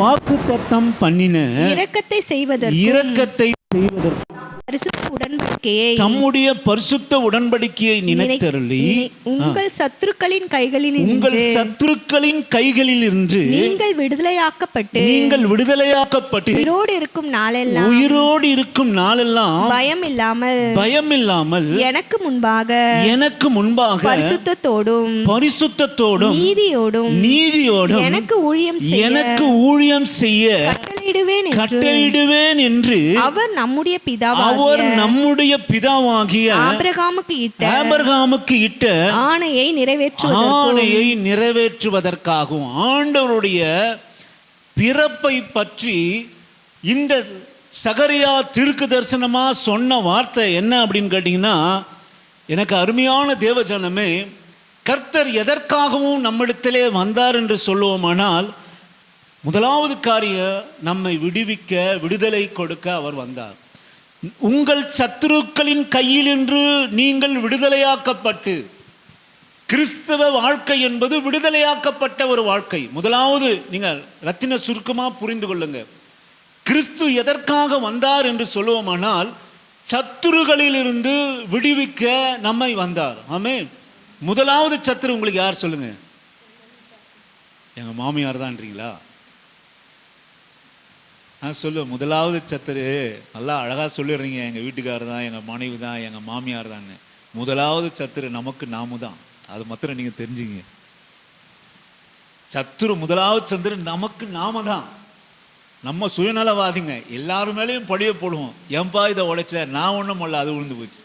வாக்குத்தத்தம் பண்ணின இரக்கத்தை செய்வதற்கு பரிசுத்த உடன்படிக்கையை தம்முடைய பரிசுத்த உடன்படிக்கையை நினைத்தருளி உங்கள் சத்துருக்களின் கைகளில் இருந்து நீங்கள் விடுதலையாக்கப்பட்டு உயிரோடு இருக்கும் நாளெல்லாம் பயம் இல்லாமல் எனக்கு முன்பாக பரிசுத்தத்தோடும் நீதியோடும் எனக்கு ஊழியம் செய்ய கட்டளையிடுவேன் என்று அவர் நம்முடைய பிதாவாகிய ஆபிரகாமுக்கு இட்ட ஆணையை நிறைவேற்றுவதற்காகவும் ஆண்டவருடைய பிறப்பை பற்றி இந்த சகரியா தீர்க்க தரிசனமா சொன்ன வார்த்தை என்ன அப்படின்னு கேட்டீங்கன்னா, எனக்கு அருமையான தேவஜனமே, கர்த்தர் எதற்காகவும் நம்மிடத்திலே வந்தார் என்று சொல்லுவோமானால், முதலாவது காரியம் நம்மை விடுவிக்க, விடுதலை கொடுக்க அவர் வந்தார். உங்கள் சத்துருக்களின் கையிலின்று நீங்கள் விடுதலையாக்கப்பட்டு, கிறிஸ்தவ வாழ்க்கை என்பது விடுதலையாக்கப்பட்ட ஒரு வாழ்க்கை. முதலாவது நீங்கள் ரத்தின சுருக்கமா புரிந்து கொள்ளுங்க. கிறிஸ்து எதற்காக வந்தார் என்று சொல்லுவோமானால், சத்துருகளிலிருந்து விடுவிக்க நம்மை வந்தார். ஆமென். முதலாவது சத்துரு உங்களுக்கு யார் சொல்லுங்க? எங்க மாமியார் தான்றீங்களா? சொல்லுவேன், முதலாவது சத்துரு நல்லா அழகாக சொல்லிடுறீங்க, எங்கள் வீட்டுக்காரர் தான், எங்கள் மனைவி தான், எங்கள் மாமியார் தான். முதலாவது சத்துரு நமக்கு நாம தான். அது மாத்திரம் நீங்கள் தெரிஞ்சுங்க. சத்துரு முதலாவது சத்துரு நமக்கு நாம தான். நம்ம சுயநலவாதிங்க, எல்லாரும் மேலேயும் பழிய போடுவோம். ஏன்பா இதை உடைச்ச, நான் ஒன்றும் பண்ணல, அது விழுந்து போச்சு.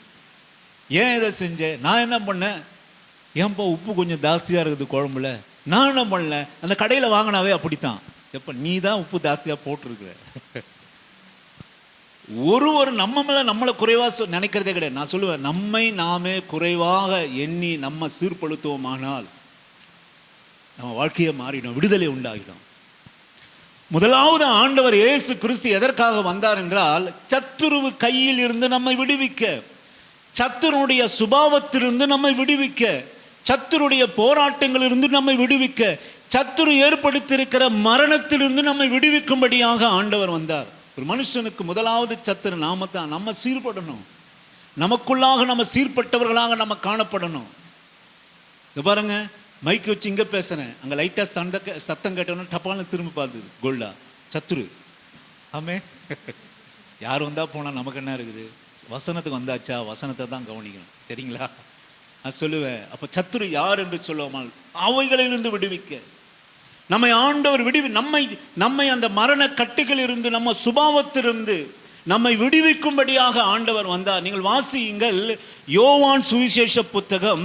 ஏன் இதை செஞ்சேன், நான் என்ன பண்ணேன், ஏன்பா உப்பு கொஞ்சம் ஜாஸ்தியாக இருக்குது குழம்புல, நான் என்ன பண்ணல, அந்த கடையில் வாங்கினாவே அப்படித்தான். எப்ப நீ தான் உப்பு ஜாஸ்தியா போட்டிருக்கிற. ஒருவர் நம்ம மேல நம்மளை குறைவா நினைக்கிறதே கிடையாது. நான் சொல்லுவேன், நம்மை நாமே குறைவாக எண்ணி நம்ம சீர்படுத்துவோமானால் நம்ம வாழ்க்கையை மாறிடும், விடுதலை உண்டாகிடும். முதலாவது ஆண்டவர் இயேசு கிறிஸ்து எதற்காக வந்தார் என்றால், சத்துருவு கையில் இருந்து நம்மை விடுவிக்க, சத்துருடைய சுபாவத்திலிருந்து நம்மை விடுவிக்க, சத்துருடைய போராட்டங்களிலிருந்து நம்மை விடுவிக்க, சத்துரு ஏற்படுத்தியிருக்கிற மரணத்திலிருந்து நம்மை விடுவிக்கும்படியாக ஆண்டவர் வந்தார். ஒரு மனுஷனுக்கு முதலாவது சத்துரு நாம தான். நம்ம சீர்படணும், நமக்குள்ளாக நம்ம சீர்பட்டவர்களாக நம்ம காணப்படணும். பாருங்க, மைக்கு வச்சு இங்க பேசுறேன், அங்க லைட்டா சத்தம் கேட்டோன்னா டப்பான்னு திரும்பி பார்த்து கோல்டா சத்துரு. ஆமே, யார் வந்தா போனா நமக்கு என்ன இருக்குது? வசனத்துக்கு வந்தாச்சா, வசனத்தை தான் கவனிக்கணும், சரிங்களா? நான் சொல்லுவேன், அப்ப சத்துரு யார் என்று சொல்லுவாமல் அவைகளிலிருந்து விடுவிக்க நம்மை ஆண்டவர் நம்மை அந்த மரண கட்டுகளில் இருந்து, நம்ம சுபாவத்திலிருந்து நம்மை விடுவிக்கும்படியாக ஆண்டவர் வந்தார். நீங்கள் வாசியுங்கள், யோவான் சுவிசேஷ புத்தகம்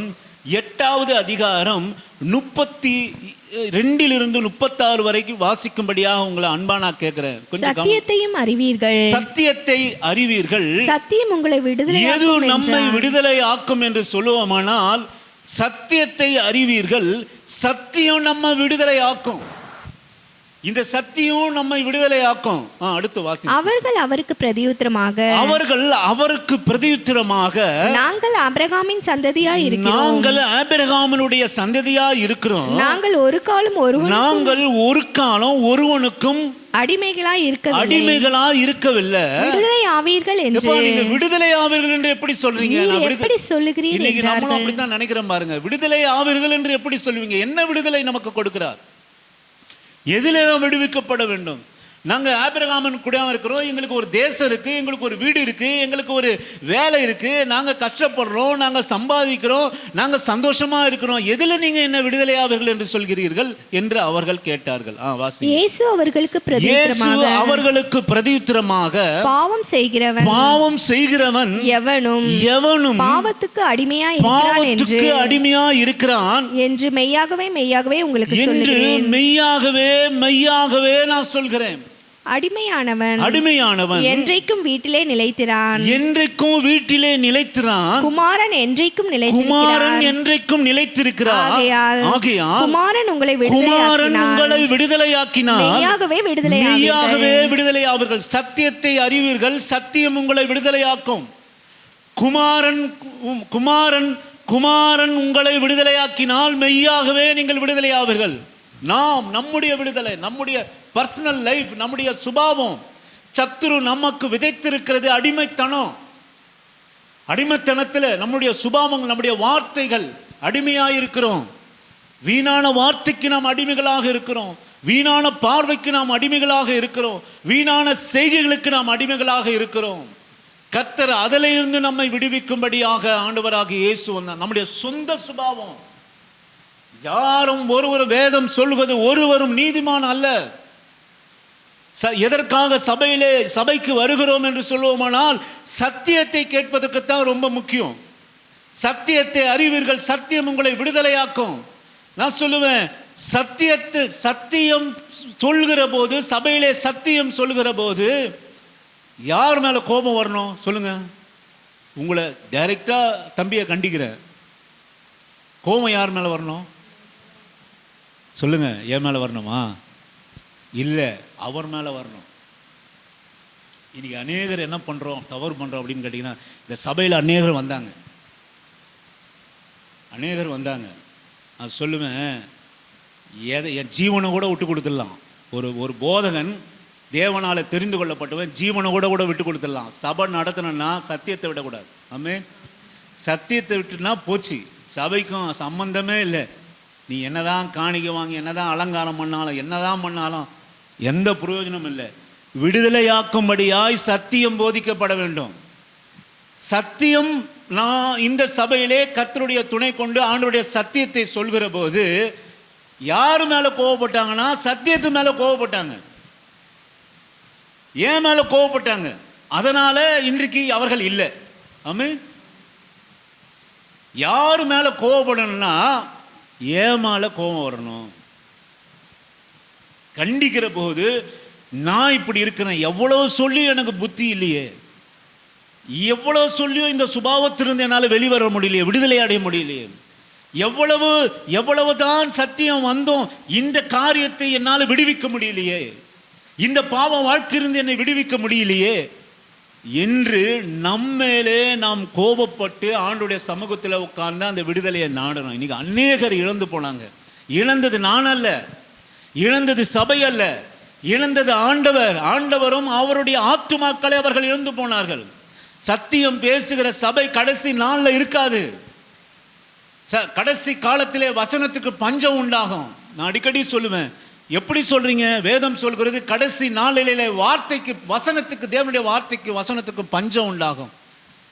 8வது அதிகாரம் 32 36 வரைக்கும் வாசிக்கும்படியாக உங்களை அன்பா நான் கேட்கிறேன். சத்தியத்தையும் அறிவீர்கள், சத்தியத்தை அறிவீர்கள், சத்தியம் உங்களை எது நம்மை விடுதலை ஆக்கும் என்று சொல்லுவோமானால், சத்தியத்தை அறிவீர்கள், சத்தியம் நம்ம விடுதலை ஆக்கும். இந்த சத்தியம் நம்மை விடுதலை ஆக்கும். அடுத்து வாசி. அவர்கள் அவருக்கு பிரதியுத்தரமாக நாங்கள் ஆபிரகாமின் சந்ததியாய் இருக்கிறோம், நாங்கள் ஆபிரகாமினுடைய சந்ததியாய் இருக்கிறோம், நாங்கள் ஒரு காலம் ஒருவனுக்கும் அடிமைகளாய் இருக்கவில்லை. விடுதலை ஆவீர்கள் என்று எப்படி சொல்றீங்க? எப்படி சொல்லுகிறீர்கள்? இன்னைக்கு நம்மளும் அப்படித்தான் நினைக்கிறோம். பாருங்க, விடுதலை ஆவீர்கள் என்று எப்படி சொல்லுவீங்க? என்ன விடுதலை நமக்கு கொடுக்கிறார்? எதிலே நாம் விடுவிக்கப்பட வேண்டும்? நாங்க ஆபிரகாமின் கூட இருக்கிறோம், எங்களுக்கு ஒரு தேசம் இருக்கு, எங்களுக்கு ஒரு வீடு இருக்கு, எங்களுக்கு ஒரு வேலை இருக்கு, நாங்க கஷ்டப்படுறோம், நாங்க சம்பாதிக்கிறோம், நாங்க சந்தோஷமா இருக்கிறோம். எதில நீங்க என்ன விடுதலை ஆவீர்கள் என்று சொல்கிறீர்கள் என்று அவர்கள் கேட்டார்கள். இயேசு அவர்களுக்கு பிரதியுத்தரமாக பாவம் செய்கிறவன் எவனும் பாவத்துக்கு அடிமையா இருக்கிறான் என்று மெய்யாகவே உங்களுக்கு சொல்கிறேன். மெய்யாகவே நான் சொல்கிறேன். அடிமையானவன் என்றைக்கும் வீட்டிலே நிலைத்திரான், குமாரன் என்றைக்கும் நிலைத்திருக்கிறார். ஆகையால் குமாரன் உங்களை விடுதலையாக்கினார், மெய்யாகவே விடுதலையாவீர்கள். சத்தியத்தை அறிவீர்கள், சத்தியம் உங்களை விடுதலையாக்கும். குமாரன் உங்களை விடுதலையாக்கினால் மெய்யாகவே நீங்கள் விடுதலையாவீர்கள். நாம் நம்முடைய விடுதலை, நம்முடைய பர்சனல் லைஃப், நம்முடைய சுபாவம். சத்துரு நமக்கு விதைத்திருக்கிறது அடிமைத்தனம். அடிமைத்தனத்தில் நம்முடைய சுபாவங்கள், நம்முடைய வார்த்தைகள் அடிமையாயிருக்கிறோம். வீணான வார்த்தைக்கு நாம் அடிமைகளாக இருக்கிறோம். வீணான பார்வைக்கு நாம் அடிமைகளாக இருக்கிறோம். வீணான செய்கைகளுக்கு நாம் அடிமைகளாக இருக்கிறோம். கர்த்தர் அதிலிருந்து நம்மை விடுவிக்கும்படியாக ஆண்டவராக இயேசு வந்தார். நம்முடைய சொந்த சுபாவம். யாரும் ஒருவர் வேதம் சொல்லுவது ஒருவரும் நீதிமான் அல்ல. எதற்காக சபைக்கு வருகிறோம் என்று சொல்லுவோமானால் சத்தியத்தை கேட்பதற்குத்தான் ரொம்ப முக்கியம். சத்தியத்தை அறிவீர்கள், சத்தியம் உங்களை விடுதலையாக்கும். நான் சொல்லுவேன், சத்தியம் சொல்கிற போது, சபையிலே சத்தியம் சொல்கிற போது யார் மேல கோபம் வரணும் சொல்லுங்க? உங்களை டைரக்டா தம்பியை கண்டிக்கிற கோபம் யார் மேல வரணும் சொல்லுங்க? என் மேல வரணுமா? இல்ல, அவர் மேல வரணும். இன்னைக்கு அநேகர் என்ன பண்றோம், தவறு பண்றோம் அப்படின்னு கேட்டீங்கன்னா, இந்த சபையில் அநேகர் வந்தாங்க. நான் சொல்லுவேன், என் ஜீவனை கூட விட்டு கொடுத்துடலாம். ஒரு போதகன் தேவனால தெரிந்து கொள்ளப்பட்டவன் ஜீவனை கூட விட்டு கொடுத்துடலாம். சபை நடத்தணும்னா சத்தியத்தை விடக்கூடாது. ஆமே, சத்தியத்தை விட்டுனா போச்சு, சபைக்கும் சம்பந்தமே இல்லை. நீ என்னதான் காணிக்கை வாங்கி, என்னதான் அலங்காரம் பண்ணாலும், என்னதான் பண்ணாலும் எந்த பிரயோஜனமும் இல்லை. விடுதலையாக்கும்படியாய் சத்தியம் போதிக்கப்பட வேண்டும். சத்தியம், நான் இந்த சபையிலே கர்த்தருடைய துணை கொண்டு ஆண்டவருடைய சத்தியத்தை சொல்கிற போது யார் மேல கோவப்பட்டாங்கன்னா சத்தியத்து மேல கோவப்பட்டாங்க. ஏன் மேல கோவப்பட்டாங்க? அதனால இன்றைக்கு அவர்கள் இல்லை. ஆமே, யாரு மேல கோவப்படணும்னா ஏன் மேல கோபம் வரணும். கண்டிக்கிற போது நான் இப்படி இருக்கிறேன், எவ்வளவு சொல்லி எனக்கு புத்தி இல்லையே, எவ்வளவு சொல்லியோ இந்த சுபாவத்திலிருந்து என்னால் வெளிவர முடியலையே, விடுதலை அடைய முடியலையே, எவ்வளவுதான் சத்தியம் வந்தோம், இந்த காரியத்தை என்னால் விடுவிக்க முடியலையே, இந்த பாவ வாழ்க்கையிலிருந்து என்னை விடுவிக்க முடியலையே என்று நம்மேலே நாம் கோபப்பட்டு ஆண்டுடைய சமூகத்தில் உட்கார்ந்து அந்த விடுதலையை நாடணும். இன்னைக்கு அநேகர் இழந்து போனாங்க. இழந்தது நான் அல்ல, இழந்தது சபை அல்ல, இழந்தது ஆண்டவரும் அவருடைய ஆத்துமாக்களை அவர்கள் இழந்து போனார்கள். சத்தியம் பேசுகிற சபை கடைசி நாளில் இருக்காது. கடைசி காலத்திலே வசனத்துக்கு பஞ்சம் உண்டாகும். நான் அடிக்கடி சொல்லுவேன், எப்படி சொல்றீங்க? வேதம் சொல்கிறது கடைசி நாளிலே வார்த்தைக்கு, வசனத்துக்கு, தேவனுடைய வார்த்தைக்கு, வசனத்துக்கு பஞ்சம் உண்டாகும்.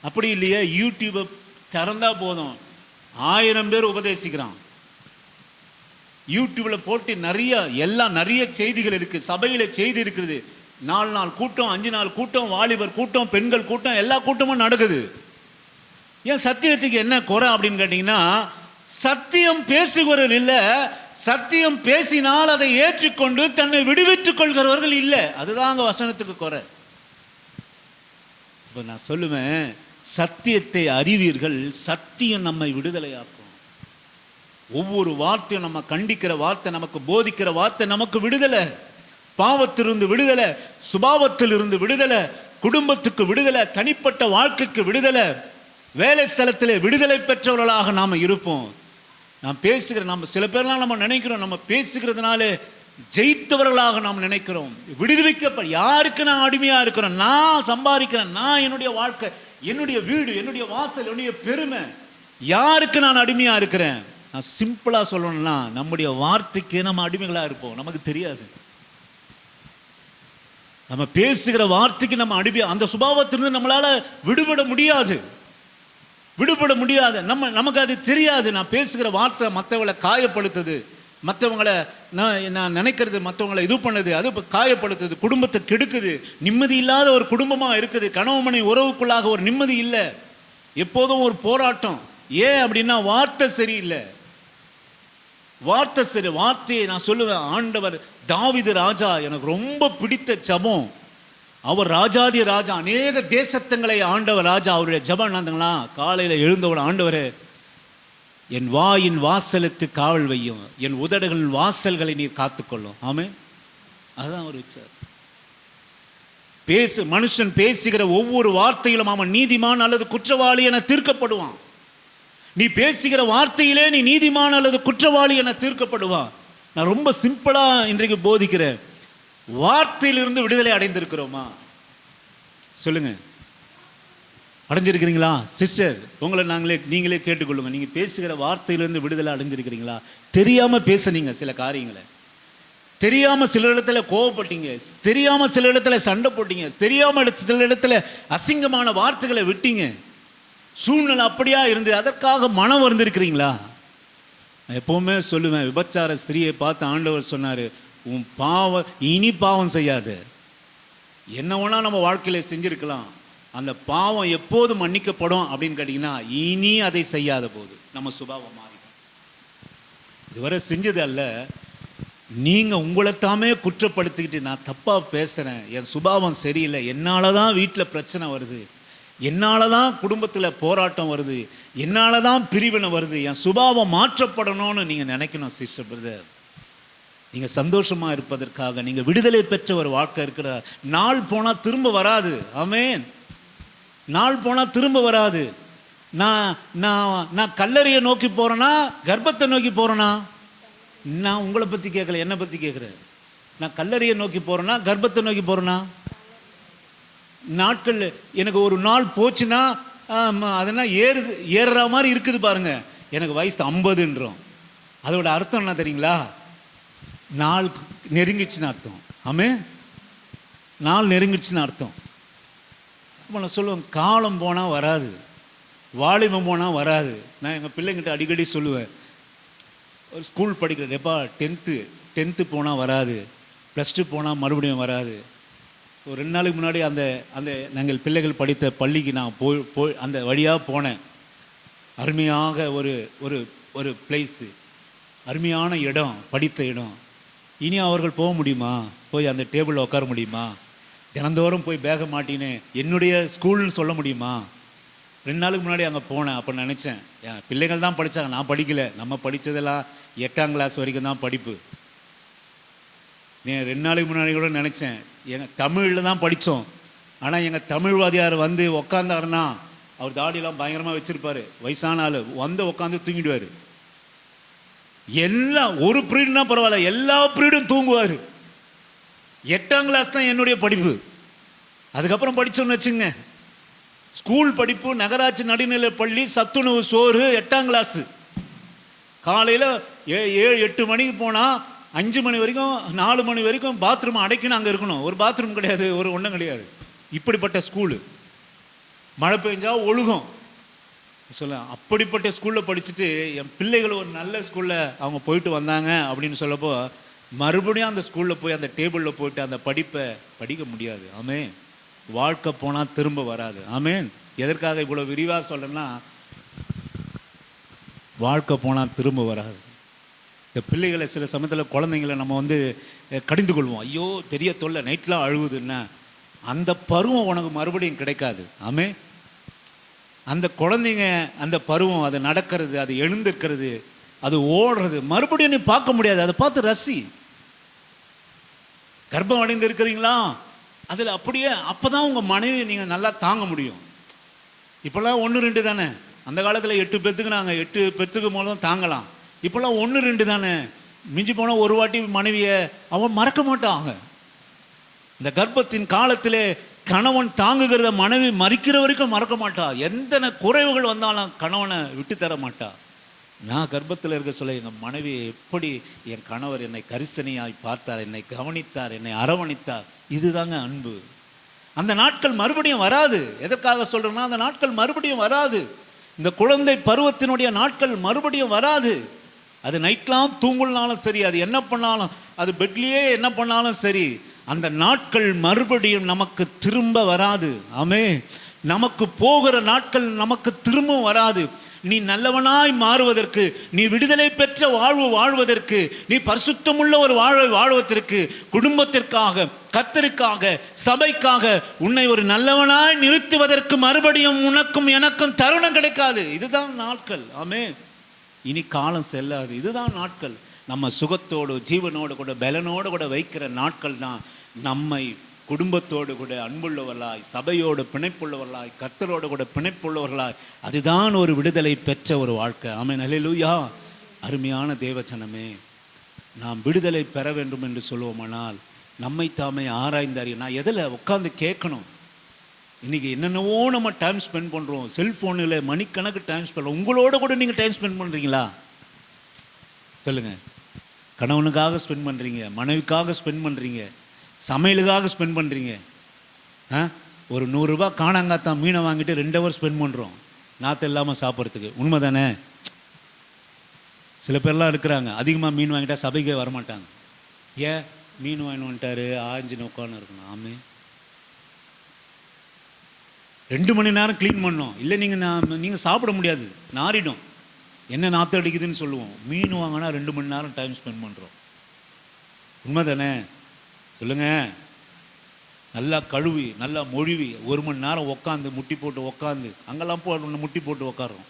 அப்படி இல்லையே, யூடியூப் திறந்தா போதும் 1000 பேர் உபதேசிக்கிறான். யூடியூப்ல போட்டு நிறைய செய்திகள் இருக்கு. சபையில செய்தி இருக்குது. 4 நாள் கூட்டம், 5 நாள் கூட்டம், வாலிபர் கூட்டம், பெண்கள் கூட்டம், எல்லா கூட்டமும் நடக்குது. ஏன் சத்தியத்துக்கு என்ன குறை அப்படின்னு கேட்டீங்கன்னா, சத்தியம் பேசுகிறவர் இல்லை, சத்தியம் பேசினால் அதை ஏற்றுக்கொண்டு தன்னை விடுவித்துக் கொள்கிறவர்கள் இல்லை. அதுதான் அங்க வசனத்துக்கு குறை. இப்ப நான் சொல்லுவேன், சத்தியத்தை அறிவீர்கள், சத்தியம் நம்மை விடுதலையாக்கும். ஒவ்வொரு வார்த்தையும், நம்ம கண்டிக்கிற வார்த்தை, நமக்கு போதிக்கிற வார்த்தை நமக்கு விடுதலை. பாவத்திலிருந்து விடுதலை, சுபாவத்திலிருந்து விடுதலை, குடும்பத்துக்கு விடுதலை, தனிப்பட்ட வாழ்க்கைக்கு விடுதலை, வேலை ஸ்தலத்திலே விடுதலை பெற்றவர்களாக நாம் இருப்போம். நம்ம சில பேர்லாம் நம்ம நினைக்கிறோம், நம்ம பேசுகிறதுனால ஜெயித்தவர்களாக நாம் நினைக்கிறோம். விடுவிக்கப்ப யாருக்கு நான் அடிமையா இருக்கிறேன்? நான் சம்பாதிக்கிறேன், நான் என்னுடைய வாழ்க்கை, என்னுடைய வீடு, என்னுடைய வாசல், என்னுடைய பெருமை, யாருக்கு நான் அடிமையா இருக்கிறேன்? நான் சிம்பிளா சொல்லணும்னா, நம்முடைய வார்த்தைக்கு நம்ம அடிமைகளா இருப்போம். நமக்கு தெரியாது. நம்ம பேசுகிற வார்த்தைக்கு நம்ம அடிமை. அந்த சுபாவத்திலிருந்து நம்மளால விடுபட முடியாது. நமக்கு அது தெரியாது. நான் பேசுகிற வார்த்தை மற்றவங்களை காயப்படுத்துது, மற்றவங்களை நான் நினைக்கிறது மற்றவங்களை இது பண்ணுது, அது காயப்படுத்துது, குடும்பத்தை கெடுக்குது, நிம்மதி இல்லாத ஒரு குடும்பமா இருக்குது, கணவன் உறவுக்குள்ளாக ஒரு நிம்மதி இல்லை, எப்போதும் ஒரு போராட்டம். ஏன் அப்படின்னா வார்த்தை சரியில்லை. வார்த்தையை நான் சொல்லுவேன், ஆண்டவர் தாவீது ராஜா எனக்கு ரொம்ப பிடித்த ஜெபம். அவர் ராஜாதி ராஜா, அநேக தேசத்தங்களை ஆண்டவர் ராஜா. அவருடைய ஜெபம் என்னங்களா? காலையில் எழுந்தவர், ஆண்டவரே என் வாயின் வாசலுக்கு காவல் வையும், என் உதடுகளின் வாசல்களை நீர் காத்துக்கொள்ளும். ஆமே, அதுதான் அவர் வச்சார். மனுஷன் பேசுகிற ஒவ்வொரு வார்த்தையிலும் அவன் நீதிமான் அல்லது குற்றவாளி என தீர்க்கப்படுவான். நீ பேசுகிற வார்த்தையிலே நீ நீதிமான் அல்லது குற்றவாளி என தீர்க்கப்படுவான். நான் ரொம்ப சிம்பிளா இன்றைக்கு போதிக்கிறேன். வார்த்தையிலிருந்து விடுதலை அடைந்திருக்கிறோமா? சொல்லுங்க, அடைஞ்சிருக்கிறீங்களா? சிஸ்டர், உங்களை நீங்களே கேட்டுக்கொள்ளுங்க. நீங்க பேசுகிற வார்த்தையிலிருந்து விடுதலை அடைஞ்சிருக்கிறீங்களா? தெரியாம பேசுனீங்க சில காரியங்களை, தெரியாம சில இடத்துல கோவப்பட்டீங்க, தெரியாம சில இடத்துல சண்டை போட்டீங்க, தெரியாம சில இடத்துல அசிங்கமான வார்த்தைகளை விட்டீங்க, சூழ்நிலை அப்படியா இருந்து அதற்காக மனம் வந்திருக்கிறீங்களா? நான் எப்பவுமே சொல்லுவேன், விபச்சார ஸ்திரியை பார்த்து ஆண்டவர் சொன்னாரு, உன் பாவம் இனி பாவம் செய்யாத. என்ன வேணா நம்ம வாழ்க்கையில செஞ்சிருக்கலாம், அந்த பாவம் எப்போது மன்னிக்கப்படும் அப்படின்னு கேட்டீங்கன்னா, இனி அதை செய்யாத போது நம்ம சுபாவம் மாறிடும். இதுவரை செஞ்சது அல்ல, நீங்க உங்களைத்தாமே குற்றப்படுத்திக்கிட்டு நான் தப்பா பேசுறேன், என் சுபாவம் சரியில்லை, என்னாலதான் வீட்டில் பிரச்சனை வருது, என்னாலதான் குடும்பத்தில் போராட்டம் வருது, என்னாலதான் பிரிவினை வருது, என் சுபாவம் மாற்றப்படணும்னு நீங்க நினைக்கணும். சிஸ்டர், பிரதர், நீங்க சந்தோஷமா இருப்பதற்காக நீங்க விடுதலை பெற்ற ஒரு வாழ்க்கை இருக்கிற நாள் போனா திரும்ப வராது. ஆமென். நாள் போனா திரும்ப வராது. நான் நான் நான் கல்லறையை நோக்கி போறேனா கர்ப்பத்தை நோக்கி போறேனா? நான் உங்களை பத்தி கேட்கல, என்னை பத்தி கேட்கிறேன். நான் கல்லறையை நோக்கி போறேனா கர்ப்பத்தை நோக்கி போறேனா? நாட்கள் எனக்கு ஒரு நாள் போச்சுன்னா அதெல்லாம் ஏறுற மாதிரி இருக்குது பாருங்க. எனக்கு வயசு 50ன்றோம். அதோட அர்த்தம் என்ன தெரியுங்களா? நாள் நெருங்கிடுச்சுன்னு அர்த்தம். ஆமே, நாள் நெருங்கிடுச்சுன்னு அர்த்தம். இப்போ நான் சொல்லுவேன், காலம் போனால் வராது, வாலிபம் போனால் வராது. நான் எங்கள் பிள்ளைங்கிட்ட அடிக்கடி சொல்லுவேன், ஒரு ஸ்கூல் படிக்கிறேன்ப்பா, 10th போனால் வராது, +2 போனால் மறுபடியும் வராது. ஒரு 2 நாளைக்கு முன்னாடி அந்த அந்த நாங்கள் பிள்ளைகள் படித்த பள்ளிக்கு நான் போய் அந்த வழியாக போனேன். அருமையாக ஒரு ஒரு ஒரு பிளேஸு, அருமையான இடம், படித்த இடம். இனி அவர்கள் போக முடியுமா? போய் அந்த டேபிளில் உட்கார முடியுமா? தினந்தோறும் போய் பேக மாட்டின்னு என்னுடைய ஸ்கூல்னு சொல்ல முடியுமா? 2 நாளுக்கு முன்னாடி அங்கே போனேன். அப்போ நினச்சேன், என் பிள்ளைகள் தான் படித்தாங்க, நான் படிக்கலை. நம்ம படித்ததெல்லாம் 8ஆம் கிளாஸ் வரைக்கும் தான் படிப்பு. நான் 2 நாளைக்கு முன்னாடி கூட நினச்சேன், எங்கள் தமிழில் தான் படித்தோம். ஆனால் எங்கள் தமிழ் வாதியார் வந்து உக்காந்தாருன்னா, அவர் தாடியெல்லாம் பயங்கரமாக வச்சுருப்பார், வயசான ஆள், வந்து உட்காந்து தூங்கிடுவார். எல்லாம் ஒரு பீரியட்னா பரவாயில்ல, எல்லா பீரியடும் தூங்குவார். 8ஆம் கிளாஸ் தான் என்னுடைய படிப்பு. அதுக்கப்புறம் படித்தோன்னு வச்சுங்க, ஸ்கூல் படிப்பு, நகராட்சி நடுநிலை பள்ளி, சத்துணவு சோறு, 8ஆம் கிளாஸு. காலையில் 7-8 மணிக்கு போனால் 5 மணி வரைக்கும் 4 மணி வரைக்கும் பாத்ரூம் அடைக்கணும், அங்கே இருக்கணும். ஒரு பாத்ரூம் கிடையாது, ஒரு ஒன்றும் கிடையாது. இப்படிப்பட்ட ஸ்கூலு. மழை பெஞ்சா ஒழுகும் சொல்ல. அப்படிப்பட்ட ஸ்கூலில் படிச்சுட்டு என் பிள்ளைகள் ஒரு நல்ல ஸ்கூலில் அவங்க போயிட்டு வந்தாங்க அப்படின்னு சொல்லப்போ, மறுபடியும் அந்த ஸ்கூலில் போய் அந்த டேபிளில் போயிட்டு அந்த படிப்பை படிக்க முடியாது. ஆமென். வாழ்க்கை போனால் திரும்ப வராது. ஆமென். எதற்காக இவ்வளோ விரிவாக சொல்லணும்னா, வாழ்க்கை போனால் திரும்ப வராது. இந்த பிள்ளைகளை சில சமயத்தில் குழந்தைங்களை நம்ம வந்து கடிந்து கொள்வோம். ஐயோ பெரிய தொல்லை, நைட்லாம் அழுகுதுன்னா, அந்த பருவம் உனக்கு மறுபடியும் கிடைக்காது. ஆமென். அந்த குழந்தைங்க அந்த பருவம், அது நடக்கிறது, அது எழுந்திருக்கிறது, அது ஓடுறது மறுபடியும் நீ பார்க்க முடியாது. அதை பார்த்து ரசி. கர்ப்பம் அடைந்து இருக்கிறீங்களா, அதில் அப்படியே அப்போதான் உங்கள் மனைவி நீங்கள் நல்லா தாங்க முடியும். இப்போல்லாம் 1-2 தானே. அந்த காலத்தில் 8 பேத்துக்கு நாங்கள் 8 பேத்துக்கு மூலம் தாங்கலாம். இப்போல்லாம் 1-2 தானே. மிஞ்சி போனால் ஒரு வாட்டி மனைவியை அவன் மறக்க மாட்டாங்க. இந்த கர்ப்பத்தின் காலத்திலே கணவன் தாங்குகிறத மனைவி மறிக்கிற வரைக்கும் மறக்க மாட்டா. எந்த குறைவுகள் வந்தாலும் கணவனை விட்டு தர மாட்டா. நான் கர்ப்பத்தில் இருக்க சொல்ல, எங்கள் மனைவி எப்படி என் கணவர் என்னை கரிசனையாய் பார்த்தார், என்னை கவனித்தார், என்னை அரவணைத்தார். இதுதாங்க அன்பு. அந்த நாட்கள் மறுபடியும் வராது. எதற்காக சொல்றேன்னா, அந்த நாட்கள் மறுபடியும் வராது. இந்த குழந்தை பருவத்தினுடைய நாட்கள் மறுபடியும் வராது. அது நைட்லாம் தூங்குனாலும் சரி, அது என்ன பண்ணாலும், அது பெட்லேயே என்ன பண்ணாலும் சரி, அந்த நாட்கள் மறுபடியும் நமக்கு திரும்ப வராது. ஆமே. நமக்கு போகிற நாட்கள் நமக்கு திரும்ப வராது. நீ நல்லவனாய் மாறுவதற்கு, நீ விடுதலை பெற்ற வாழ்வு வாழ்வதற்கு, நீ பரிசுத்தமுள்ள ஒரு வாழ்வை வாழ்வதற்கு, குடும்பத்திற்காக, கர்த்தருக்காக, சபைக்காக உன்னை ஒரு நல்லவனாய் நிறுத்துவதற்கு மறுபடியும் உனக்கும் எனக்கும் தருணம் கிடைக்காது. இதுதான் நாட்கள். ஆமே. இனி காலம் செல்லாது. இதுதான் நாட்கள். நம்ம சுகத்தோடு, ஜீவனோடு கூட, பலனோடு கூட வைக்கிற நாட்கள் தான் நம்மை குடும்பத்தோடு கூட அன்புள்ளவர்களாய், சபையோடு பிணைப்புள்ளவர்களாய், கர்த்தரோடு கூட பிணைப்புள்ளவர்களாய், அதுதான் ஒரு விடுதலை பெற்ற ஒரு வாழ்க்கை. ஆமென். அல்லேலூயா. அருமையான தேவஜனமே, நாம் விடுதலை பெற வேண்டும் என்று சொல்லுவோமானால் நம்மை தாமே ஆராய்ந்து அறிய. நான் எதில் உட்காந்து கேட்கணும்? இன்றைக்கி என்னென்னவோ நம்ம டைம் ஸ்பெண்ட் பண்ணுறோம், செல்ஃபோனில் மணிக்கணக்கு டைம் ஸ்பெண்ட். உங்களோட கூட நீங்கள் டைம் ஸ்பெண்ட் பண்ணுறீங்களா? சொல்லுங்கள். கணவனுக்காக ஸ்பெண்ட் பண்ணுறீங்க, மனைவிக்காக ஸ்பெண்ட் பண்ணுறீங்க, சமையலுக்காக ஸ்பெண்ட் பண்ணுறீங்க. ஒரு 100 ரூபா காணாங்காத்தான் மீனை வாங்கிட்டு 2 ஹவர் ஸ்பெண்ட் பண்ணுறோம் நாற்று இல்லாமல் சாப்பிட்றதுக்கு. உண்மை தானே? சில பேர்லாம் இருக்கிறாங்க, அதிகமாக மீன் வாங்கிட்டா சபைக்கே வரமாட்டாங்க. ஏன்? மீன் வாங்கிட்டு வந்துட்டாரு, ஆஞ்சின்னு உட்காந்து இருக்கணும். ஆமே, 2 மணி நேரம் க்ளீன் பண்ணோம். இல்லை நீங்கள் சாப்பிட முடியாது, நாரிடும். என்ன நாற்று அடிக்குதுன்னு சொல்லுவோம். மீன் வாங்கினா 2 மணி நேரம் டைம் ஸ்பெண்ட் பண்ணுறோம். உண்மை தானே? சொல்லுங்கள். நல்லா கழுவி, நல்லா மொழிவி, 1 மணி நேரம் உட்காந்து முட்டி போட்டு உட்காந்து, அங்கெல்லாம் முட்டி போட்டு உட்காரோம்,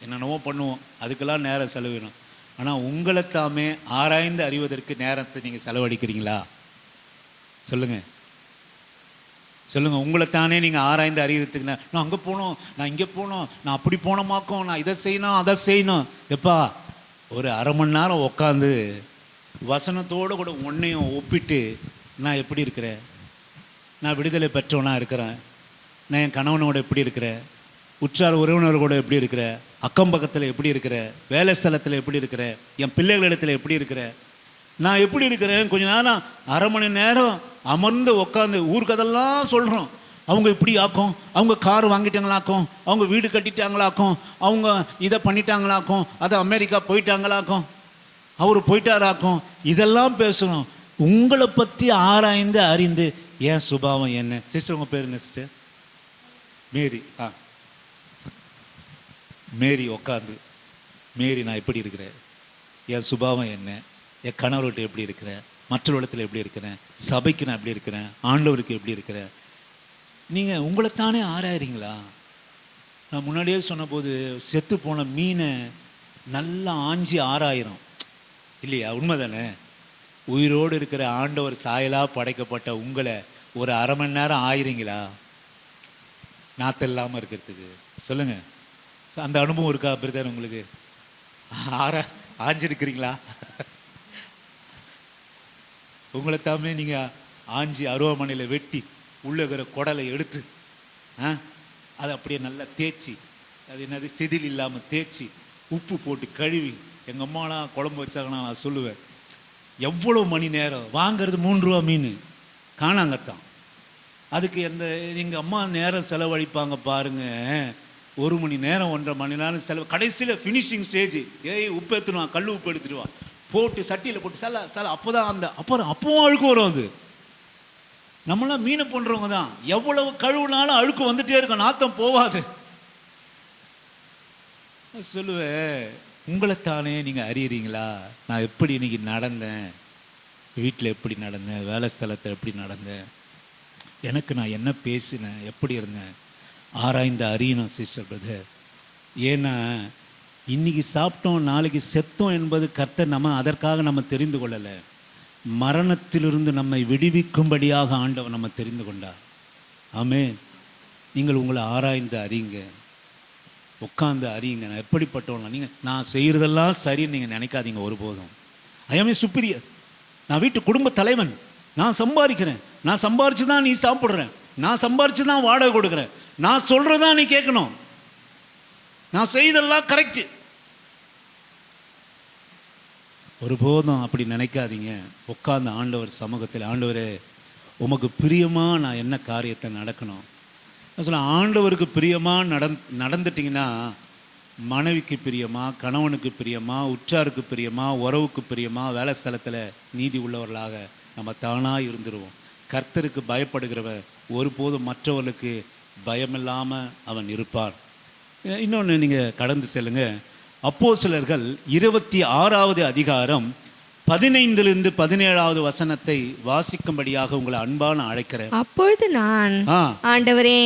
என்னென்னவோ பண்ணுவோம். அதுக்கெல்லாம் நேரம் செலவிடும். ஆனால் உங்களை தாமே ஆராய்ந்து அறிவதற்கு நேரத்தை நீங்கள் செலவழிக்கிறீங்களா? சொல்லுங்கள். சொல்லுங்கள். உங்களைத்தானே நீங்கள் ஆராய்ந்து அறிகிறதுக்கு நான் அங்கே போனோம், நான் இங்கே போனோம், நான் அப்படி போனோமாக்கும், நான் இதை செய்யணும் அதை செய்யணும். எப்பா, ஒரு அரை மணி நேரம் உட்காந்து வசனத்தோடு கூட ஒன்றையும் ஒப்பிட்டு, நான் எப்படி இருக்கிறேன், நான் விடுதலை பெற்றவனா இருக்கிறேன், நான் என் கணவனோட எப்படி இருக்கிறேன், உற்றார் உறவினர்களோட எப்படி இருக்கிறேன், அக்கம் பக்கத்தில் எப்படி இருக்கிறேன், வேலை ஸ்தலத்தில் எப்படி இருக்கிறேன், என் பிள்ளைகளிடத்தில் எப்படி இருக்கிறேன், நான் எப்படி இருக்கிறேன். கொஞ்ச நேரம் அரை மணி நேரம் அமர்ந்து உட்காந்து ஊருக்கதெல்லாம் சொல்கிறோம். அவங்க இப்படி ஆக்கும், அவங்க கார் வாங்கிட்டாங்களாக்கும், அவங்க வீடு கட்டிட்டாங்களாக்கும், அவங்க இதை பண்ணிட்டாங்களாக்கும், அதை அமெரிக்கா போயிட்டாங்களாக்கும், அவர் போயிட்டாராக்கும், இதெல்லாம் பேசணும். உங்களை பற்றி ஆராய்ந்து அறிந்து ஏன் சுபாவம் என்ன? சிஸ்டர், உங்கள் பேர் என்ன சிஸ்டர்? மேரி. மேரி உட்காந்து, மேரி நான் எப்படி இருக்கிறேன், என் சுபாவம் என்ன, என் கணவர்கிட்ட எப்படி இருக்கிறேன், மற்றவரிடத்தில் எப்படி இருக்கிறேன், சபைக்கு நான் எப்படி இருக்கிறேன், ஆண்டவருக்கு எப்படி இருக்கிறேன். நீங்கள் உங்களைத்தானே ஆராயிறீங்களா? நான் முன்னாடியே சொன்னபோது செத்து போன மீனை நல்லா ஆஞ்சி ஆராயிரும் இல்லையா? உண்மை தானே? உயிரோடு இருக்கிற ஆண்டவர் சாயலாக படைக்கப்பட்ட உங்களை ஒரு அரை மணி நேரம் ஆயிரீங்களா நாற்று இல்லாமல் இருக்கிறதுக்கு? சொல்லுங்கள். அந்த அனுபவம் இருக்கா பிரதர் உங்களுக்கு? ஆஞ்சிருக்கிறீங்களா? உங்களை தாமே நீங்கள் ஆஞ்சி அருவாமனையில் வெட்டி உள்ளே இருக்கிற குடலை எடுத்து அதை அப்படியே நல்லா தேய்ச்சி, அது என்னது செதில் இல்லாமல் தேய்ச்சி உப்பு போட்டு கழுவி, எங்கள் அம்மாலாம் குழம்பு வச்சாங்கன்னா நான் சொல்லுவேன், எவ்வளோ மணி நேரம் வாங்கிறது 3 ரூபா மீன் காணாங்கத்தான். அதுக்கு எங்கள் அம்மா நேரம் செலவழிப்பாங்க பாருங்க. 1 மணி நேரம் 1.5 மணி நேரம் செலவு. கடைசியில் ஃபினிஷிங் ஸ்டேஜ், உப்பு எடுத்துடுவான், கல் உப்பு எடுத்துடுவான், போட்டு சட்டியில் போட்டு சல அப்போ தான் அப்பவும் அழுக்கு வரும். அது நம்மளாம் மீனை பண்ணுறவங்க தான், எவ்வளவு கழுவுனாலும் அழுக்கு வந்துட்டே இருக்கும், நாத்தம் போவாது. சொல்லுவேன், உங்களைத்தானே நீங்கள் அறியறீங்களா? நான் எப்படி இன்னைக்கு நடந்தேன், வீட்டில் எப்படி நடந்தேன், வேலை ஸ்தலத்தில் எப்படி நடந்தேன், எனக்கு நான் என்ன பேசினேன், எப்படி இருந்தேன், ஆராய்ந்து அறியணும் சிஸ்டர் பிரதர். ஏன்னா இன்னைக்கு சாப்பிட்டோம் நாளைக்கு செத்தோம் என்பது கர்த்தர் அதற்காக நம்ம தெரிந்து கொள்ளலை. மரணத்திலிருந்து நம்மை விடுவிக்கும்படியாக ஆண்டவர் நம்ம தெரிந்து கொண்டார். ஆமென். நீங்கள் உங்களை ஆராய்ந்து அறியுங்க, உட்காந்து அறியுங்க. நான் எப்படிப்பட்டவனா? நான் செய்கிறதெல்லாம் சரின்னு நீங்கள் நினைக்காதீங்க ஒருபோதும். ஐ ஆம் ஏ சுப்பீரியர். நான் வீட்டு குடும்ப தலைவன், நான் சம்பாதிக்கிறேன், நான் சம்பாரிச்சு தான் நீ சாப்பிட்றேன், நான் சம்பாரிச்சு தான் வாடகை கொடுக்குறேன், நான் சொல்கிறதா நீ கேட்கணும், நான் செய்தெல்லாம் கரெக்டு. ஒருபோதும் அப்படி நினைக்காதீங்க. உட்காந்து ஆண்டவர் சமூகத்தில், ஆண்டவரே உமக்கு பிரியமாக நான் என்ன காரியத்தை நடக்கணும் சொல்ல. ஆண்டவருக்கு பிரியமாக நடந்துட்டிங்கன்னா மனைவிக்கு பிரியமா, கணவனுக்கு பிரியமா, உற்றாருக்கு பிரியமா, உறவுக்கு பிரியமா, வேலை ஸ்தலத்தில் நீதி உள்ளவர்களாக நம்ம தானாக இருந்துருவோம். கர்த்தருக்கு பயப்படுகிறவன் ஒருபோதும் மற்றவர்களுக்கு பயமில்லாமல் அவன் இருப்பான். இன்னொன்று நீங்கள் கடந்து செல்லுங்க. அப்போஸ்தலர்கள் 26வது அதிகாரம் 15 17 வசனத்தை வாசிக்கும்படியாக உங்களை அன்பான அழைக்கிறேன். அப்பொழுது நான், ஆண்டவரே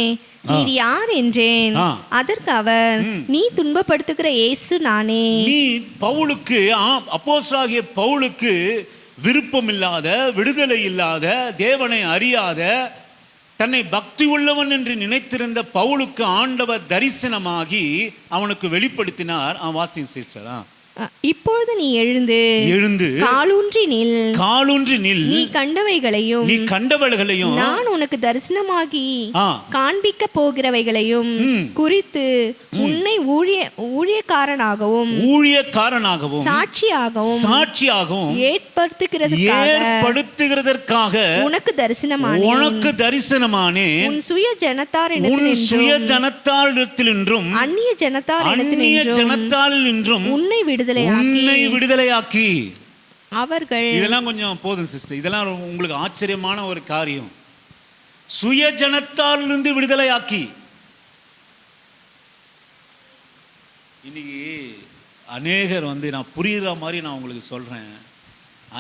நீர் யார் என்றேன். அதற்கு அவர், நீ துன்பப்படுத்துகிற இயேசு நானே. நீ பவுலுக்கு, அப்போஸ்தலனாகிய பவுலுக்கு விருப்பம் இல்லாத, விடுதலை இல்லாத, தேவனை அறியாத, தன்னை பக்தி உள்ளவன் என்று நினைத்திருந்த பவுலுக்கு ஆண்டவர் தரிசனமாகி அவனுக்கு வெளிப்படுத்தினார். வாசிங்க சிஸ்டர். இப்பொழுது நீ எழுந்து காலூன்றி நில். நீ கண்டவைகளையும் நான் உனக்கு தரிசனமாகி காண்பிக்க போகிறவைகளையும் குறித்து உன்னை ஊழியக்காரனாகவும் சாட்சியாகவும் ஏற்படுத்துகிறதற்காக உனக்கு தரிசனமானேன். உன் சுய ஜனத்தாரிடத்திலும் அந்நிய ஜனத்தாரிடத்திலும் உன்னை விடுதலையாக்கி அவர்கள். இதெல்லாம் கொஞ்சம் போதும் சிஸ்டர், இதெல்லாம் உங்களுக்கு ஆச்சரியமான ஒரு காரியம். சுய ஜனத்தாரிலிருந்து விடுதலையாக்கி. இன்னைக்கு அநேகர் நான் புரியுற மாதிரி நான் உங்களுக்கு சொல்றேன்.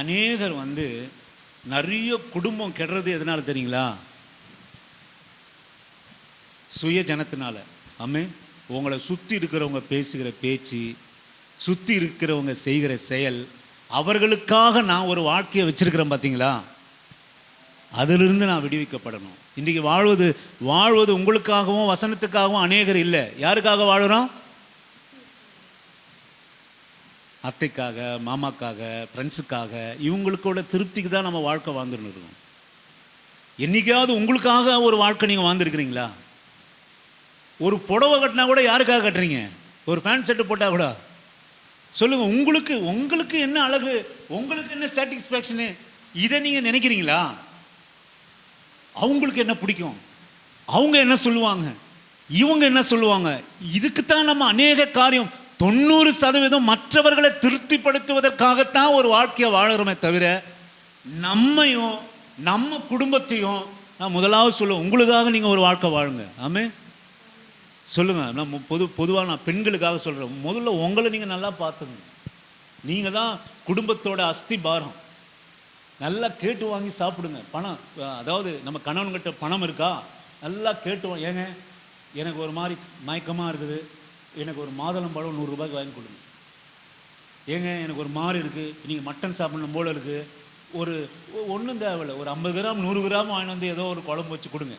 அநேகர் நிறைய குடும்பம் கெடுறது எதனால தெரியுங்களா? சுய ஜனத்தினால. ஆமே, உங்களை சுற்றி இருக்கிறவங்க பேசுகிற பேச்சு, சுற்றி இருக்கிறவங்க செய்கிற செயல், அவர்களுக்காக நான் ஒரு வாழ்க்கையை வச்சிருக்கிறேன் பார்த்தீங்களா? அதிலிருந்து நான் விடுவிக்கப்படணும். இன்றைக்கி வாழ்வது உங்களுக்காகவும் வசனத்துக்காகவும் அநேகர் இல்லை. யாருக்காக வாழுறோம்? அத்தைக்காக, மாமாக்காக, ஃப்ரெண்ட்ஸுக்காக, இவங்களுக்கோட திருப்திக்கு தான் நம்ம வாழ்க்கை வாழ்ந்துன்னு இருக்கோம். என்னைக்காவது உங்களுக்காக ஒரு வாழ்க்கை நீங்கள் வாழ்ந்துருக்கிறீங்களா? ஒரு புடவை கட்டினா கூட யாருக்காக கட்டுறீங்க? ஒரு பேண்ட் செட்டு போட்டால் கூட சொல்லுங்க, உங்களுக்கு என்ன அழகு, உங்களுக்கு என்ன சாட்டிஸ்ஃபேக்ஷனு, இதை நீங்கள் நினைக்கிறீங்களா? அவங்களுக்கு என்ன பிடிக்கும், அவங்க என்ன சொல்லுவாங்க, இவங்க என்ன சொல்லுவாங்க, இதுக்குத்தான் நம்ம அநேக காரியம் 90% மற்றவர்களை திருப்திப்படுத்துவதற்காகத்தான் ஒரு வாழ்க்கையை வாழறோமே தவிர நம்மையும் நம்ம குடும்பத்தையும். நான் முதலாவது சொல்லுவேன், உங்களுக்காக நீங்கள் ஒரு வாழ்க்கை வாழுங்க. ஆமே, சொல்லுங்க. நான் பொதுவாக நான் பெண்களுக்காக சொல்கிறேன். முதல்ல உங்களை நீங்கள் நல்லா பார்த்துங்க. நீங்கள் தான் குடும்பத்தோட அஸ்தி பாரம். நல்லா கேட்டு வாங்கி சாப்பிடுங்க. பணம், அதாவது நம்ம கணவன்கிட்ட பணம் இருக்கா, நல்லா கேட்டு ஏங்க எனக்கு ஒரு மாதிரி மயக்கமாக இருக்குது, எனக்கு ஒரு மாதுளம்பழம் 100 ரூபாய்க்கு வாங்கி கொடுங்க. ஏங்க எனக்கு ஒரு மாதிரி இருக்குது, நீங்கள் மட்டன் சாப்பிடணும் போல இருக்குது, ஒன்றும் தேவையில்லை, ஒரு 50 கிராம் 100 கிராம் வாங்கி ஏதோ ஒரு குழம்பு வச்சு கொடுங்க.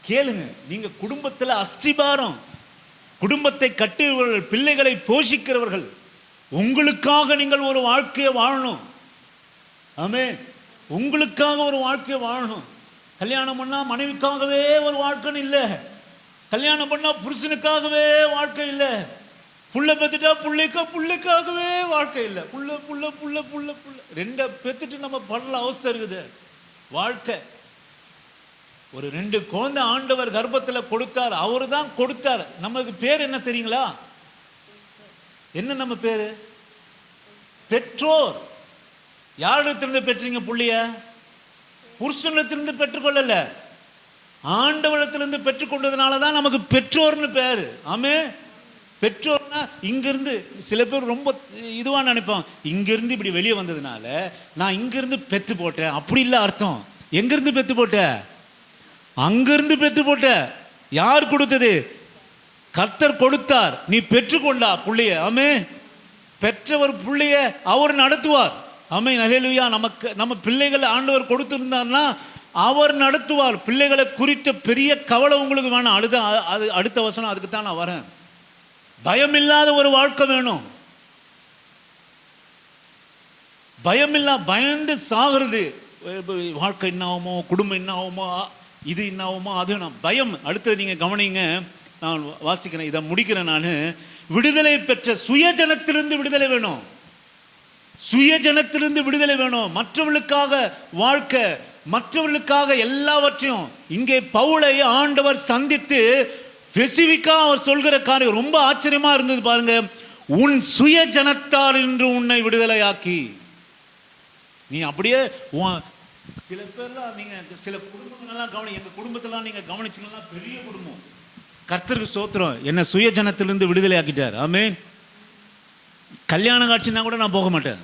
கேளுங்க. நீங்க குடும்பத்தில் அஸ்திபாரம், குடும்பத்தை கட்டுகிறவர்கள், பிள்ளைகளை போஷிக்கிறவர்கள். உங்களுக்காக நீங்கள் ஒரு வாழ்க்கையை வாழணும். ஆமே, உங்களுக்காக ஒரு வாழ்க்கையை வாழணும். கல்யாணம் பண்ணா மனைவிக்காகவே ஒரு வாழ்க்கைன்னு இல்லை, கல்யாணம் பண்ணா புருஷனுக்காகவே வாழ்க்கை இல்லை, புள்ள பெத்துட்டா புள்ளைக்காகவே வாழ்க்கை இல்லை. புள்ள புள்ள புள்ள புள்ள புள்ள ரெண்டை பெத்துட்டு நம்ம படுற அவஸ்தை இருக்குது. வாழ்க்கை ஒரு 2 குழந்தை ஆண்டவர் கர்ப்பத்தில் கொடுத்தார், அவரு தான் கொடுத்தார். நமக்கு பேர் என்ன தெரியுங்களா? என்ன நம்ம பேரு? பெற்றோர். யாரிடத்திலிருந்து பெற்றீங்க புள்ளிய? புருஷனிடத்திலிருந்து பெற்றுக்கொள்ளல, ஆண்டவரிடத்திலிருந்து பெற்றுக்கொண்டதுனால தான் நமக்கு பெற்றோர்னு பேரு. ஆமே, பெற்றோர்னா இங்கிருந்து சில பேர் ரொம்ப இதுவாக நினைப்போம், இங்கிருந்து இப்படி வெளியே வந்ததுனால நான் இங்கிருந்து பெத்து போட்டேன். அப்படி இல்லை அர்த்தம். எங்கிருந்து பெத்து போட்ட? அங்கிருந்து பெத்து போட்ட. யார் கொடுத்தது? கர்த்தர் கொடுத்தார், நீ பெற்றுக்கொண்டா புள்ளைய. ஆமே, பெற்றவர் புள்ளைய அவர் நடத்துவார். ஆமே, அல்லேலூயா. நம்ம பிள்ளைகளை ஆண்டவர் கொடுத்திருந்தார்னா அவர் நடத்துவார். பிள்ளைகளை குறித்த பெரிய கவலை உங்களுக்கு வேணாம். அடுத்த வசனம் அதுக்கு தான் நான் வரேன். பயமில்லாத ஒரு வாழ்க்கை வேணும். பயந்து சாகிறது வாழ்க்கை என்ன ஆகுமோ, குடும்பம் என்ன ஆகுமோ, இது என்ன ஆகுமோ, அது பயம். அடுத்தது நீங்க கவனிங்க, நான் வாசிக்கிறேன், இதை முடிக்கிறேன். நான் விடுதலை பெற்ற சுயஜனத்திலிருந்து விடுதலை வேணும். சுயஜனத்திலிருந்து விடுதலை வேணும். மற்றவர்களுக்காக வாழ்க்கை, மற்றவர்களுக்காக எல்லாவற்றையும். இங்கே பவுலை ஆண்டவர் சந்தித்து ஸ்பெசிபிக்கா அவர் சொல்கிற காரியம் ரொம்ப ஆச்சரியமா இருந்தது பாருங்க. உன் சுய ஜனத்தார் என்று உன்னை விடுதலையாக்கி. நீ அப்படியே சில பேர்லாம் நீங்க சில குடும்பங்கள்லாம் கவனி, எங்க குடும்பத்தெல்லாம் நீங்க கவனிச்சீங்கன்னா பெரிய குடும்பம். கர்த்தருக்கு ஸ்தோத்திரம், என்ன சுய ஜனத்திலிருந்து விடுதலை ஆக்கிட்டார். ஆமென். கல்யாண காட்சினா கூட நான் போக மாட்டேன்.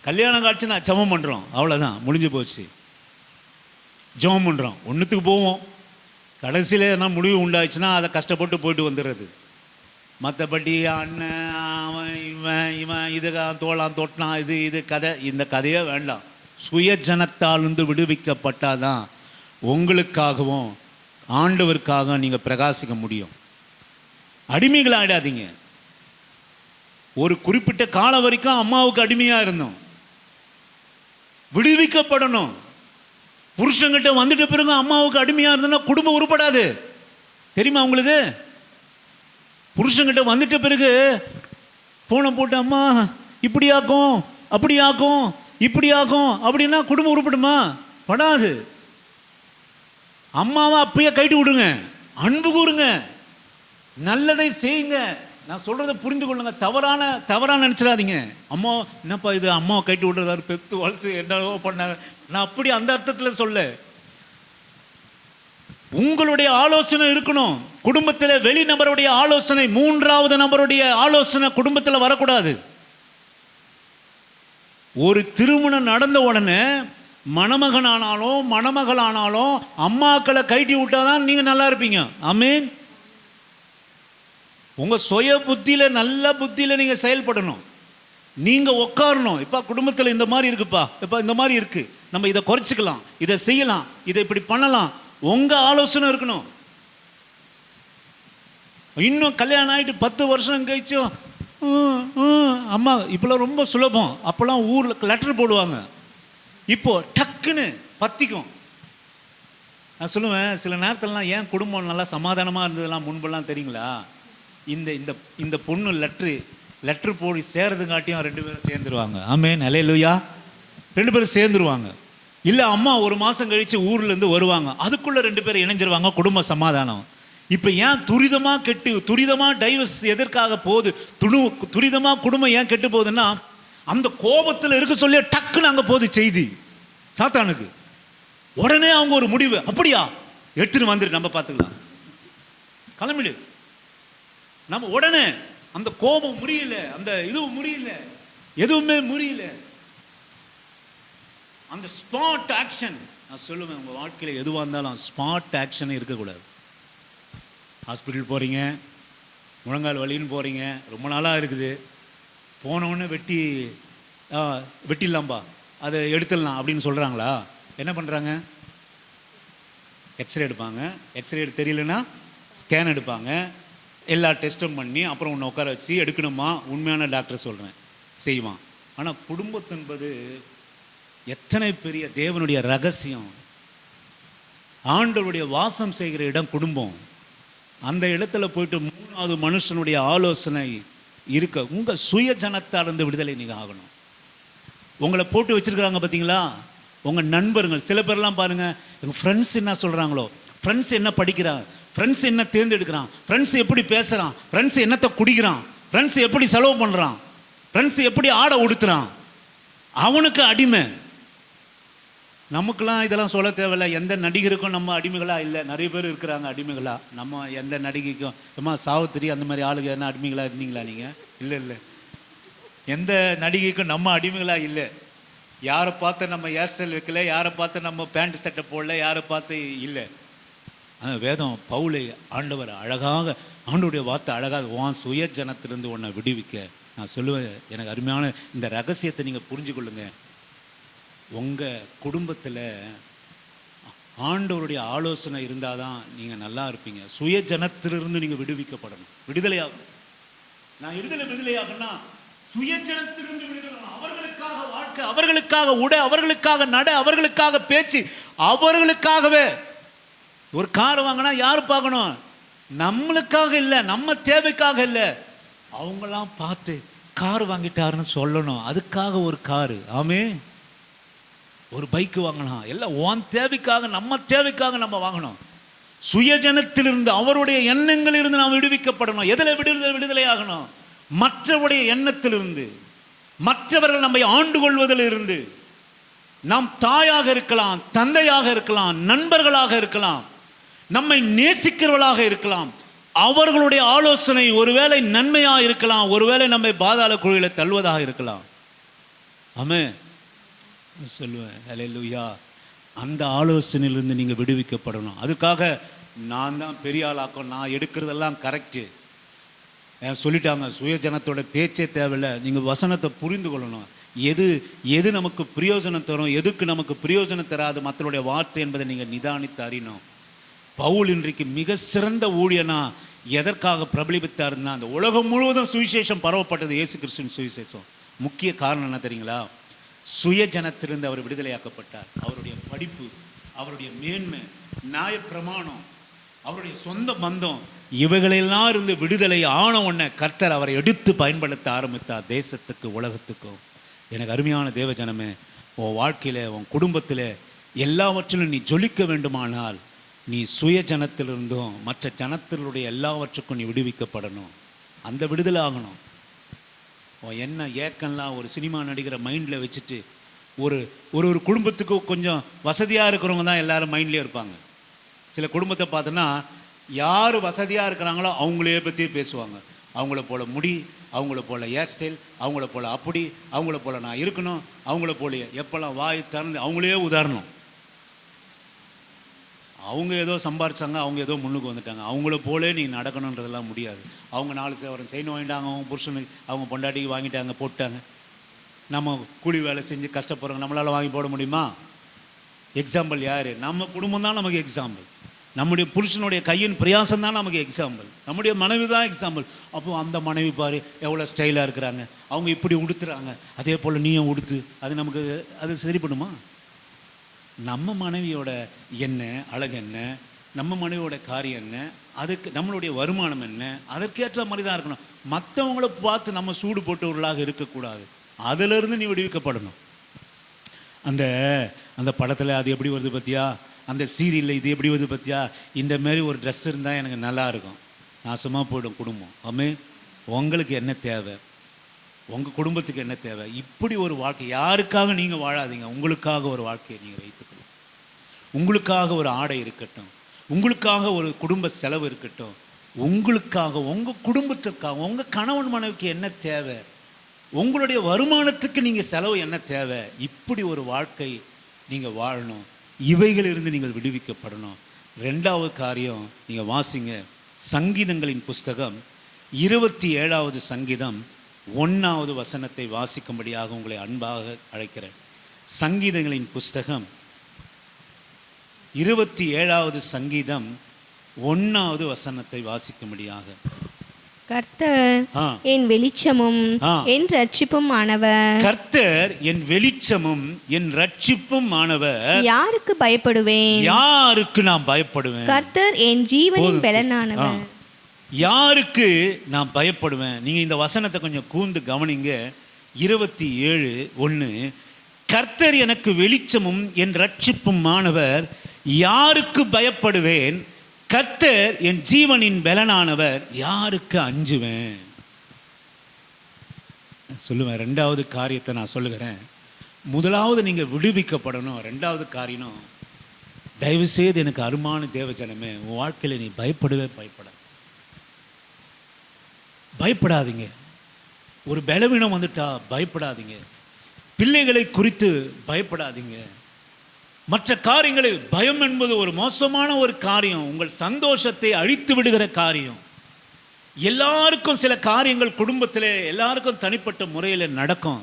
கல்யாண காட்சி நான் ஜெபம் பண்றோம், அவ்வளவுதான், முடிஞ்சு போச்சு. ஜெபம் பண்றோம், ஒன்றுத்துக்கு போவோம், கடைசியில் என்ன முடிவு உண்டாச்சுன்னா அதை கஷ்டப்பட்டு போயிட்டு வந்துடுறது. மற்றபடி அண்ணன் அவன் இவன் இதுக்காக தோளான் தொட்டினான், இது கதை, இந்த கதையே வேண்டாம். சுய ஜனத்தாலிருந்து விடுவிக்கப்பட்டாதான் உங்களுக்காகவும் ஆண்டவருக்காக நீங்கள் பிரகாசிக்க முடியும். அடிமைகள் ஆயிடாதீங்க. ஒரு குறிப்பிட்ட காலம் வரைக்கும் அம்மாவுக்கு அடிமையா இருந்தோம். விடுவிக்கப்படணும். புருஷங்கிட்ட வந்துட்ட பிறகு அம்மாவுக்கு அடிமையா இருந்தோம்னா குடும்பம் உருப்படாது. தெரியுமா உங்களுக்கு? புருஷங்கிட்ட வந்துட்ட பிறகு போன போட்டு அம்மா இப்படி ஆக்கும் அப்படி ஆக்கும் இப்படி ஆக்கும் அப்படின்னா குடும்பம் உருப்படுமா? படாது. அம்மாவை அப்பயே கைட்டு விடுங்க, அன்பு கூறுங்க, நல்லதை செய்யுங்க. நான் சொல்றதை புரிந்து கொள்ளுங்க. தவறான நினைச்சிடாதீங்க. அம்மா என்னப்பா இது, அம்மாவை கைட்டு விடுறதாரு, பெத்து வளர்த்து என்னவோ பண்ணாங்க. நான் அப்படி அந்த அர்த்தத்தில் சொல்ல. உங்களுடைய ஆலோசனை இருக்கணும். குடும்பத்தில் வெளி நபருடைய ஆலோசனை, மூன்றாவது நபருடைய ஆலோசனை குடும்பத்தில் வரக்கூடாது. ஒரு திருமணம் நடந்த உடனே மணமகன் ஆனாலும் மணமகள் ஆனாலும் அம்மாக்களை கைட்டி விட்டாதான் நீங்க நல்லா இருப்பீங்க. ஆமீன். உங்க சுய புத்தியில, நல்ல புத்தியில நீங்க செயல்படணும். நீங்க உட்காரணும். இப்ப குடும்பத்தில் இந்த மாதிரி இருக்குப்பா, இப்ப இந்த மாதிரி இருக்கு, நம்ம இதை குறைச்சிக்கலாம், இதை செய்யலாம், இதை இப்படி பண்ணலாம், உங்க ஆலோசனை இருக்கணும். இன்னும் கல்யாணம் ஆயிட்டு 10 வருஷம் கழிச்சு அம்மா இப்பெல்லாம் ரொம்ப சுலபம். அப்பெல்லாம் ஊர்ல லெட்டர் போடுவாங்க, இப்போ டக்குன்னு பத்திக்கும். நான் சொல்லுவேன், சில நேரத்திலலாம் ஏன் குடும்பம் நல்லா சமாதானமா இருந்ததெல்லாம் முன்பெல்லாம் தெரியுங்களா? இந்த பொண்ணு லெட்ரு போய் சேர்றதுங்காட்டியும் 2 பேரும் சேர்ந்துருவாங்க. ஆமென், அல்லேலூயா. 2 பேரும் சேர்ந்துருவாங்க. இல்லை அம்மா 1 மாதம் கழித்து ஊர்லேருந்து வருவாங்க, அதுக்குள்ளே 2 பேரும் இணைஞ்சிருவாங்க, குடும்ப சமாதானம். இப்போ ஏன் துரிதமாக டைவர்ஸ் எதற்காக போகுது? துரிதமாக குடும்பம் ஏன் கெட்டு போகுதுன்னா, அந்த கோபத்தில் இருக்க சொல்லி டக்குன்னு அங்கே போகுது செய்தி சாத்தானுக்கு. உடனே அவங்க ஒரு முடிவு, அப்படியா எடுத்துன்னு வந்துட்டு நம்ம பார்த்துக்கலாம், கிளம்பிடு. நம்ம உடனே அந்த கோபம் முடியல, அந்த இதுவும் முடியல, எதுவுமே முடியல, அந்த ஸ்பாட் ஆக்ஷன். நான் சொல்லுவேன், உங்கள் வாழ்க்கையில் எதுவாக இருந்தாலும் ஸ்பாட் ஆக்ஷன் இருக்கக்கூடாது. ஹாஸ்பிட்டல் போகிறீங்க, முழங்கால் வலின்னு போகிறீங்க, ரொம்ப நாளாக இருக்குது, போனவுடனே வெட்டிடலாம்பா, அதை எடுத்துடலாம் அப்படின்னு சொல்கிறாங்களா? என்ன பண்ணுறாங்க? எக்ஸ்ரே எடுப்பாங்க, எக்ஸ்ரே தெரியலன்னா ஸ்கேன் எடுப்பாங்க, எல்லா டெஸ்ட்டும் பண்ணி அப்புறம் உன்னை உட்கார வச்சு எடுக்கணுமா, உண்மையான டாக்டர் சொல்கிறேன் செய்வான். ஆனால் குடும்பத்து என்பது எத்தனை பெரிய தேவனுடைய ரகசியம். ஆண்டவருடைய வாசம் செய்கிற இடம் குடும்பம். அந்த இடத்துல போயிட்டு 3வது மனுஷனுடைய ஆலோசனை இருக்க, உங்கள் சுய ஜனத்தாலிருந்து விடுதலை நீங்கள் ஆகணும். உங்களை போட்டு வச்சிருக்கிறாங்க பார்த்தீங்களா, உங்கள் நண்பர்கள். சில பேர்லாம் பாருங்கள், எங்கள் ஃப்ரெண்ட்ஸ் என்ன சொல்கிறாங்களோ, ஃப்ரெண்ட்ஸ் என்ன படிக்கிறான், ஃப்ரெண்ட்ஸ் என்ன தேர்ந்தெடுக்கிறான், ஃப்ரெண்ட்ஸ் எப்படி பேசுகிறான், ஃப்ரெண்ட்ஸ் என்னத்தை குடிக்கிறான், ஃப்ரெண்ட்ஸ் எப்படி செலவு பண்ணுறான், ஃப்ரெண்ட்ஸ் எப்படி ஆடை உடுத்துறான், அவனுக்கு அடிமை. நமக்கெல்லாம் இதெல்லாம் சொல்ல தேவையில்லை. எந்த நடிகருக்கும் நம்ம அடிமைகளாக இல்லை. நிறைய பேர் இருக்கிறாங்க அடிமைகளாக. நம்ம எந்த நடிகைக்கும், அம்மா சாவித்திரி அந்த மாதிரி ஆளுங்க என்ன அடிமைகளாக இருந்தீங்களா நீங்கள்? இல்லை. எந்த நடிகைக்கும் நம்ம அடிமைகளாக இல்லை. யாரை பார்த்து நம்ம ஹேர் ஸ்டைல் வைக்கல, யாரை பார்த்து நம்ம பேண்ட் சட்டை போடல, யாரை பார்த்து இல்லை. வேதம் பவுலை ஆண்டவர் அழகாக, ஆண்டவருடைய வார்த்தை அழகாக, உன் சுய ஜனத்திலிருந்து உன்னை விடுவிக்க. நான் சொல்லுவேன், எனக்கு அருமையான இந்த ரகசியத்தை நீங்கள் புரிஞ்சு கொள்ளுங்க. உங்கள் குடும்பத்தில் ஆண்டவருடைய ஆலோசனை இருந்தால் தான் நீங்கள் நல்லா இருப்பீங்க. சுய ஜனத்திலிருந்து நீங்கள் விடுவிக்கப்படணும், விடுதலையாகணும். நான் விடுதலையாகணும்னா சுய ஜனத்திலிருந்து விடுதலை. அவர்களுக்காக வாழ்க்கை, அவர்களுக்காக உடை, அவர்களுக்காக நட, அவர்களுக்காக பேச்சு, அவர்களுக்காகவே. ஒரு கார் வாங்கினா யாரு பார்க்கணும்? நம்மளுக்காக இல்லை, நம்ம தேவைக்காக இல்லை, அவங்களாம் பார்த்து கார் வாங்கிட்டாருன்னு சொல்லணும். அதுக்காக ஒரு காரு, ஆமே, ஒரு பைக்கு வாங்கணும், எல்லாம் உன் தேவைக்காக, நம்ம தேவைக்காக நம்ம வாங்கணும். சுயஜனத்திலிருந்து, அவருடைய எண்ணங்களிலிருந்து நாம் விடுவிக்கப்படணும். எதில் விடுதலை ஆகணும்? மற்றவருடைய எண்ணத்திலிருந்து, மற்றவர்கள் நம்மை ஆண்டு கொள்வதிலிருந்து. நாம் தாயாக இருக்கலாம், தந்தையாக இருக்கலாம், நண்பர்களாக இருக்கலாம், நம்மை நேசிக்கிறவர்களாக இருக்கலாம். அவர்களுடைய ஆலோசனை ஒருவேளை நன்மையாக இருக்கலாம், ஒருவேளை நம்மை பாதாள குழியில தள்ளுவதாக இருக்கலாம். ஆமே சொல்லுவேன், அல்லேலூயா. அந்த ஆலோசனையிலிருந்து நீங்கள் விடுவிக்கப்படணும். அதுக்காக நான் தான் பெரிய ஆளாக்கும், நான் எடுக்கிறதெல்லாம் கரெக்டு சொல்லிட்டாங்க, சுயஜனத்தோட பேச்சே தேவையில்லை. நீங்கள் வசனத்தை புரிந்து கொள்ளணும். எது நமக்கு பிரயோஜனம் தரும், எதுக்கு நமக்கு பிரயோஜனம் தராது மற்றவருடைய வார்த்தை என்பதை நீங்கள் நிதானித்து அறியணும். பவுல் இன்றைக்கு மிக சிறந்த ஊழியனா எதற்காக பிரபலித்தாருன்னா, அந்த உலகம் முழுவதும் சுவிசேஷம் பரவப்பட்டது, இயேசு கிறிஸ்துவின் சுவிசேஷம். முக்கிய காரணம் என்ன தெரியுங்களா? சுய ஜனத்திலிருந்து அவர் விடுதலையாக்கப்பட்டார். அவருடைய படிப்பு, அவருடைய மேன்மை, நியாயப்பிரமாணம், அவருடைய சொந்த பந்தம், இவைகளெல்லாம் இருந்து விடுதலை ஆன உடனே கர்த்தர் அவரை எடுத்து பயன்படுத்த ஆரம்பித்தார், தேசத்துக்கு, உலகத்துக்கும். எனக்கு அருமையான தேவ ஜனமே, உன் வாழ்க்கையில், உன் குடும்பத்தில் எல்லாவற்றிலும் நீ ஜொலிக்க வேண்டுமானால் நீ சுய ஜனத்திலிருந்தும் மற்ற ஜனத்தினுடைய எல்லாவற்றுக்கும் நீ விடுவிக்கப்படணும். அந்த விடுதலை ஆகணும். என்ன ஏக்கம்லாம் ஒரு சினிமா நடிகரை மைண்டில் வச்சுட்டு ஒரு ஒரு குடும்பத்துக்கு கொஞ்சம் வசதியாக இருக்கிறவங்க தான் எல்லாரும் மைண்ட்லேயே இருப்பாங்க. சில குடும்பத்தை பார்த்தோன்னா யார் வசதியாக இருக்கிறாங்களோ அவங்களே பற்றி பேசுவாங்க. அவங்கள போல் முடி, அவங்கள போல் ஹேர் ஸ்டைல், அவங்கள போல் அப்படி, அவங்கள போல் நான் இருக்கணும், அவங்கள போல எப்போல்லாம் வாய் திறந்து அவங்களே உதாரணம். அவங்க ஏதோ சம்பாரிச்சாங்க, அவங்க ஏதோ முன்னுக்கு வந்துட்டாங்க, அவங்கள போலே நீ நடக்கணுன்றதெல்லாம் முடியாது. அவங்க 4 சேவரம் செயின் வாங்கிட்டாங்க, அவங்க புருஷனுக்கு, அவங்க பொண்டாட்டிக்கு வாங்கிட்டாங்க, போட்டாங்க. நம்ம கூலி வேலை செஞ்சு கஷ்டப்படுறோங்க, நம்மளால் வாங்கி போட முடியுமா? எக்ஸாம்பிள் யார்? நம்ம குடும்பம் தான் நமக்கு எக்ஸாம்பிள். நம்முடைய புருஷனுடைய கையின் பிரயாசம் தான் நமக்கு எக்ஸாம்பிள். நம்முடைய மனைவி தான் எக்ஸாம்பிள். அப்போ அந்த மனைவி பாரு எவ்வளோ ஸ்டைலாக இருக்கிறாங்க, அவங்க இப்படி உடுத்துறாங்க, அதே போல் நீயும் உடுத்து. அது நமக்கு அது சரிப்படுமா? நம்ம மனைவியோட என்ன அழகு என்ன, நம்ம மனைவியோட காரியம் என்ன, அதுக்கு நம்மளுடைய வருமானம் என்ன, அதற்கேற்ற மாதிரி தான் இருக்கணும். மற்றவங்கள பார்த்து நம்ம சூடு போட்டவர்களாக இருக்கக்கூடாது. அதிலிருந்து நீ விடுவிக்கப்படணும். அந்த அந்த படத்தில் அது எப்படி வருது பார்த்தியா, அந்த சீரியலில் இது எப்படி வருது பார்த்தியா, இந்த மாதிரி ஒரு ட்ரெஸ் இருந்தால் எனக்கு நல்லா இருக்கும், நாசமாக போய்டும் குடும்பம். ஆமே, உங்களுக்கு என்ன தேவை, உங்கள் குடும்பத்துக்கு என்ன தேவை? இப்படி ஒரு வாழ்க்கை யாருக்காக நீங்கள் வாழாதீங்க. உங்களுக்காக ஒரு வாழ்க்கையை நீங்கள் வைத்துக்கணும். உங்களுக்காக ஒரு ஆடை இருக்கட்டும், உங்களுக்காக ஒரு குடும்ப செலவு இருக்கட்டும், உங்களுக்காக, உங்கள் குடும்பத்திற்காக, உங்கள் கணவன் மனைவிக்கு என்ன தேவை, உங்களுடைய வருமானத்துக்கு நீங்கள் செலவு என்ன தேவை, இப்படி ஒரு வாழ்க்கை நீங்கள் வாழணும். இவைகளிலிருந்து நீங்கள் விடுவிக்கப்படணும். 2வது காரியம், நீங்கள் வாசிங்க சங்கீதங்களின் புஸ்தகம் 27வது சங்கீதம் 1வது வசனத்தை வாசிக்கும்படியாக உங்களை அன்பாக அழைக்கிறேன். சங்கீதங்களின் புஸ்தகம் 27வது சங்கீதம் 1வது வசனத்தை வாசிக்கும்படியாக. கர்த்தர் என் வெளிச்சமும் என் ரட்சிப்பும் ஆனவர். கர்த்தர் என் வெளிச்சமும் என் ரட்சிப்பும் ஆனவர். யாருக்கு பயப்படுவேன்? யாருக்கு நான் பயப்படுவேன்? கர்த்தர் என் ஜீவனின் பலனானவர். யாருக்கு நான் பயப்படுவேன்? நீங்க இந்த வசனத்தை கொஞ்சம் கூர்ந்து கவனிங்க. 27:1 கர்த்தர் எனக்கு வெளிச்சமும் என் ரட்சிப்பும் ஆனவர், யாருக்கு பயப்படுவேன்? கர்த்தர் என் ஜீவனின் பலனானவர், யாருக்கு அஞ்சுவேன்? சொல்லுவேன். 2வது காரியத்தை நான் சொல்லுகிறேன். முதலாவது நீங்க விடுவிக்கப்படணும். 2வது காரியம், தயவு செய்து எனக்கு அருமான தேவஜனமே, உன் வாழ்க்கையில நீ பயப்படவே பயப்படாதீங்க. ஒரு பலவீனம் வந்துட்டா பயப்படாதீங்க. பிள்ளைகளை குறித்து பயப்படாதீங்க. மற்ற காரியங்களை, பயம் என்பது ஒரு மோசமான ஒரு காரியம், உங்கள் சந்தோஷத்தை அழித்து விடுகிற காரியம். எல்லாருக்கும் சில காரியங்கள் குடும்பத்தில் எல்லாருக்கும் தனிப்பட்ட முறையில் நடக்கும்.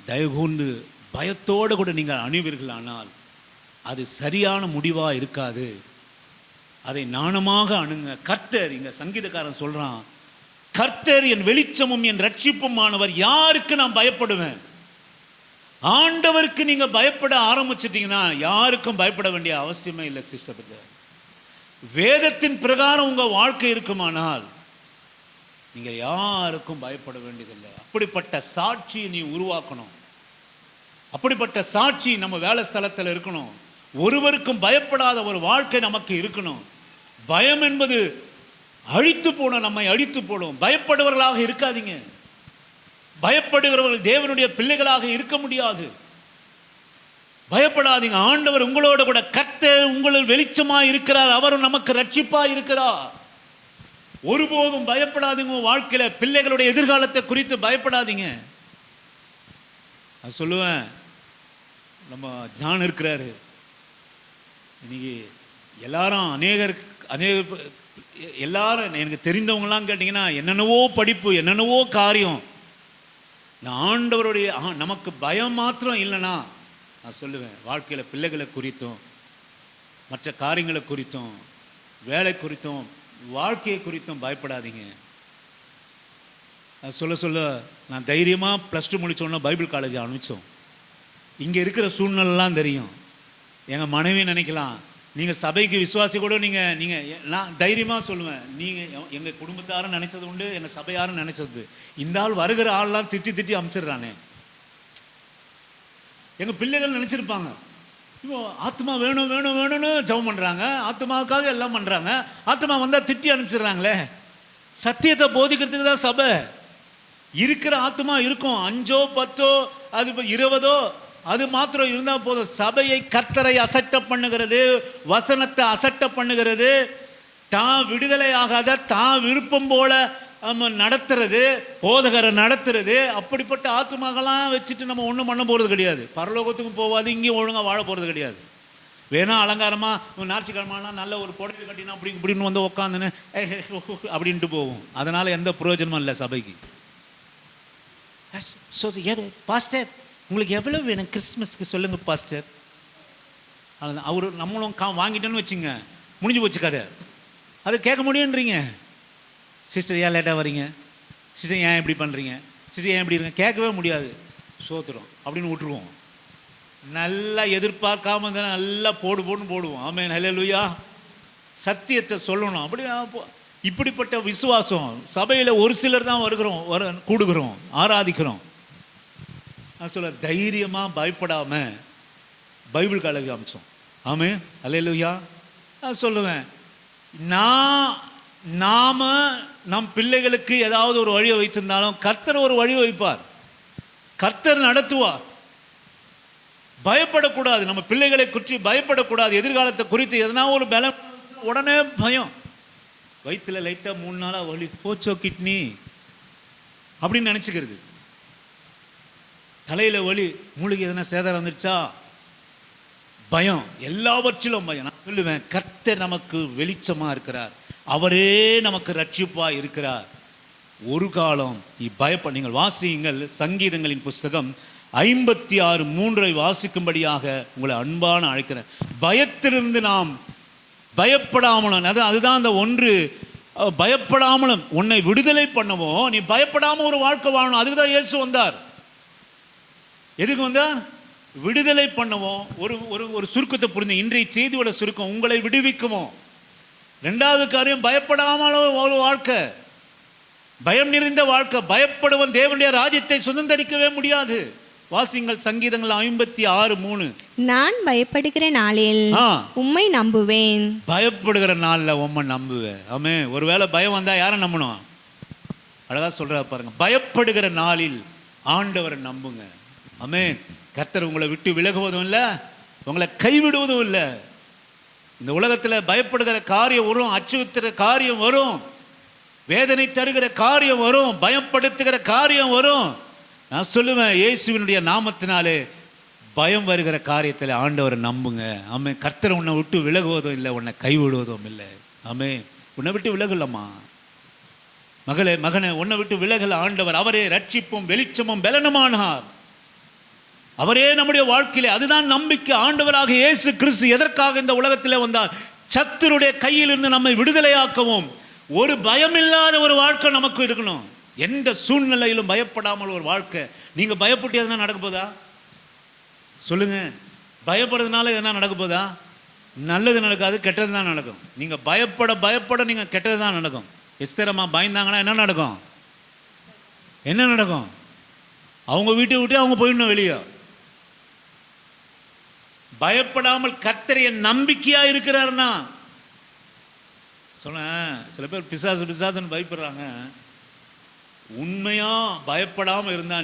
தயவுகூர்ந்து பயத்தோடு கூட நீங்கள் அணுவீர்களானால் அது சரியான முடிவாக இருக்காது. அதை நாணமாக அணுங்க. கர்த்தர், இங்க சங்கீதக்காரன் சொல்றான், கர்த்தர் என் வெளிச்சமும் என் ரட்சிப்புமானவர், யாருக்கு நான் பயப்படுவேன்? ஆண்டவருக்கு நீங்க பயப்பட ஆரம்பிச்சிட்டீங்கன்னா யாருக்கும் பயப்பட வேண்டிய அவசியமே இல்லை சிஸ்டர். வேதத்தின் பிரகாரம் உங்க வாழ்க்கை இருக்குமானால் நீங்க யாருக்கும் பயப்பட வேண்டியதில்லை. அப்படிப்பட்ட சாட்சியை நீ உருவாக்கணும். அப்படிப்பட்ட சாட்சி நம்ம வேலை ஸ்தலத்தில் இருக்கணும். ஒருவருக்கும் பயப்படாத ஒரு வாழ்க்கை நமக்கு இருக்கணும். பயம் என்பது அழித்து போடும், நம்மை அழித்து போடும். பயப்படுவர்களாக இருக்காதீங்க. பயப்படுகிறவர்கள் தேவனுடைய பிள்ளைகளாக இருக்க முடியாது. பயப்படாதீங்க. ஆண்டவர் உங்களோட கூட, கர்த்தர் உங்களில் வெளிச்சமாய் இருக்கிறார், அவரும் நமக்கு ரட்சிப்பாய் இருக்கிறார். ஒருபோதும் பயப்படாதீங்க. வாழ்க்கையில பிள்ளைகளுடைய எதிர்காலத்தை குறித்து பயப்படாதீங்க. நான் சொல்லுவேன், நம்ம ஜான் இருக்கிறாரு, இன்னைக்கு எல்லாரும் எல்லாரும் எனக்கு தெரிந்தவங்கலாம் கேட்டீங்கன்னா என்னென்னவோ படிப்பு, என்னென்னவோ காரியம். நான் ஆண்டவருடைய நமக்கு பயம் மாத்திரம் இல்லைன்னா, நான் சொல்லுவேன், வாழ்க்கையில் பிள்ளைகளை குறித்தும் மற்ற காரியங்களை குறித்தும் வேலை குறித்தும் வாழ்க்கையை குறித்தும் பயப்படாதீங்க. சொல்ல நான் தைரியமாக +2 முடித்தோன்னா பைபிள் காலேஜ் அனுப்பிச்சோம். இங்கே இருக்கிற சூழ்நிலைலாம் தெரியும். எங்கள் மனைவி நினைக்கலாம், நீங்கள் சபைக்கு விசுவாசி கூட நீங்கள் நான் தைரியமாக சொல்லுவேன், நீங்கள் எங்கள் குடும்பத்தாரும் நினைச்சது உண்டு, எங்கள் சபையாரும் நினைச்சது. இந்த ஆள் வருகிற ஆள்லாம் திட்டி அனுப்பிச்சிடுறானே. எங்கள் பிள்ளைகள் நினச்சிருப்பாங்க, இப்போ ஆத்மா வேணும் வேணும் வேணும்னு ஜெபம் பண்ணுறாங்க, ஆத்மாவுக்காக எல்லாம் பண்ணுறாங்க, ஆத்மா வந்தால் திட்டி அனுப்பிச்சிடுறாங்களே. சத்தியத்தை போதிக்கிறதுக்கு தான் சபை. இருக்கிற ஆத்மா இருக்கும், 5ஓ 10ஓ அது 20ஓ அது மாத்திரம் இருந்தால் போதும். சபையை கர்த்தரை அசட்ட பண்ணுகிறது, வசனத்தை அசட்ட பண்ணுகிறது, தான் விடுதலை ஆகாத தான் விருப்பம் போல நடத்துறது, போதகரை நடத்துறது. அப்படிப்பட்ட ஆத்மாக்கெல்லாம் வச்சுட்டு நம்ம ஒன்றும் பண்ண போகிறது கிடையாது. பரலோகத்துக்கும் போகாது, இங்கேயும் ஒழுங்காக வாழ போகிறது கிடையாது. வேணா அலங்காரமாக ஞாயிற்றுக்கிழமைனா நல்ல ஒரு புடவை கட்டினா அப்படி இப்படின்னு வந்து உட்காந்துன்னு அப்படின்ட்டு போகும். அதனால் எந்த பிரயோஜனமும் இல்லை சபைக்கு. ஸோ பாஸ்டர் உங்களுக்கு எவ்வளோ வேணும் கிறிஸ்மஸ்க்கு சொல்லுங்கள் பாஸ்டர். அவர் நம்மளும் வாங்கிட்டோன்னு வச்சுங்க, முடிஞ்சு போச்சு கதை. அது கேட்க முடியுன்றீங்க. சிஸ்டர் ஏன் லேட்டாக வரீங்க, சிஸ்டர் ஏன் இப்படி பண்ணுறீங்க, சிஸ்டர் ஏன் இப்படி இருங்க, கேட்கவே முடியாது. சோத்துறோம் அப்படின்னு விட்டுருவோம். நல்லா எதிர்பார்க்காம இருந்தால் நல்லா போடுவோம். ஆமென், ஹல்லேலூயா. சத்தியத்தை சொல்லணும். அப்படி இப்படிப்பட்ட விசுவாசம் சபையில் ஒரு சிலர் தான் கூடுகிறோம், ஆராதிக்கிறோம். நான் சொல்ல தைரியமாக பயப்படாமல் பைபிள் காலேஜ் அமிச்சோம். ஆமென், ஹல்லேலூயா. நான் சொல்லுவேன், நாம நம் பிள்ளைகளுக்கு ஏதாவது ஒரு வழியை வைத்திருந்தாலும் கர்த்தர் ஒரு வழி வைப்பார், கர்த்தர் நடத்துவார். பயப்படக்கூடாது, நம்ம பிள்ளைகளை குறித்து பயப்படக்கூடாது. எதிர்காலத்தை குறித்து எதனா ஒரு பலம் உடனே பயம். வயிற்றுல லைட்டாக 3 நாளாக வலி, போச்சோ கிட்னி அப்படின்னு நினச்சிக்கிறது. தலையில் வலி, மூளைக்கு எதனா சேதாரம் வந்துடுச்சா பயம், எல்லாவற்றிலும் பயம். நான் சொல்லுவேன், கர்த்தர் நமக்கு வெளிச்சமாக இருக்கிறார், அவரே நமக்கு ரட்சிப்பாக இருக்கிறார். ஒரு காலம் நீ நீங்கள் வாசியுங்கள், சங்கீதங்களின் புஸ்தகம் 56:3 வாசிக்கும்படியாக உங்களை அன்பான அழைக்கிறேன். பயத்திலிருந்து நாம் பயப்படாமலும், அதுதான் அந்த ஒன்று, பயப்படாமலும் உன்னை விடுதலை பண்ணவும், நீ பயப்படாமல் ஒரு வாழ்க்கை வாழணும். அதுக்கு தான் இயேசு வந்தார். எதுக்கு வந்தார்? விடுதலை பண்ணவும். ஒரு சுருக்கத்தை புரிந்து, இன்றைய செய்தியோட சுருக்கம், உங்களை விடுவிக்கவும். 2வது காரியம், பயப்படாமலும் ஒரு வாழ்க்கை, பயம் நிறைந்த வாழ்க்கை. பயப்படுவன் தேவனுடைய ராஜ்யத்தை சுதந்தரிக்கவே முடியாது. வாசிங்கள் சங்கீதங்கள் 56:3. நான் பயப்படுகிற நாளில் உம்மை நம்புவேன். பயப்படுகிற நாளில் உம்மை நம்புவேன். ஆமென். ஒருவேளை பயம் வந்தா யாரை நம்பணும்? அழகா சொல்ற பாருங்க, பயப்படுகிற நாளில் ஆண்டவரை நம்புங்க. ஆமென். கர்த்தர் உங்களை விட்டு விலகுவதும் இல்லை, உங்களை கைவிடுவதும் இல்லை. இந்த உலகத்தில் பயப்படுகிற காரியம் வரும், அச்சுறுத்துகிற காரியம் வரும், வேதனை தருகிற காரியம் வரும், பயப்படுத்துகிற காரியம் வரும். நான் சொல்லுவேன், இயேசுவினுடைய நாமத்தினாலே பயம் வருகிற காரியத்தில் ஆண்டவரை நம்புங்க. ஆமென். கர்த்தர் உன்னை விட்டு விலகுவதும் இல்லை, உன்னை கைவிடுவதும் இல்லை. ஆமென். உன்னை விட்டு விலகலம்மா மகனே, உன்னை விட்டு விலகல ஆண்டவர். அவரே ரட்சிப்பும் வெளிச்சமும் பலனுமானார். அவரே நம்முடைய வாழ்க்கையிலே, அதுதான் நம்பிக்கை. ஆண்டவராக இயேசு கிறிஸ்து எதற்காக இந்த உலகத்திலே வந்தார்? சத்துருடைய கையிலிருந்து நம்மை விடுதலையாக்கவும். ஒரு பயம் இல்லாத ஒரு வாழ்க்கை நமக்கு இருக்கணும். எந்த சூழ்நிலையிலும் பயப்படாமல் ஒரு வாழ்க்கை. நீங்க பயப்பட்டு எதனா நடக்க போதா சொல்லுங்க? பயப்படுறதுனால எதனா நடக்க போதா? நல்லது நடக்காது, கெட்டது தான் நடக்கும். நீங்க பயப்பட நீங்க கெட்டது தான் நடக்கும். எஸ்தரமா பயந்தாங்கன்னா என்ன நடக்கும்? என்ன நடக்கும்? அவங்க வீட்டை விட்டு அவங்க போயிடணும் வெளியே. பயப்படாமல் கர்த்தரைய நம்பிக்கையா இருக்கிறாருன்னா சொன்ன. சில பேர் பிசாசுன்னு பயப்படுறாங்க. உண்மையா பயப்படாம இருந்தா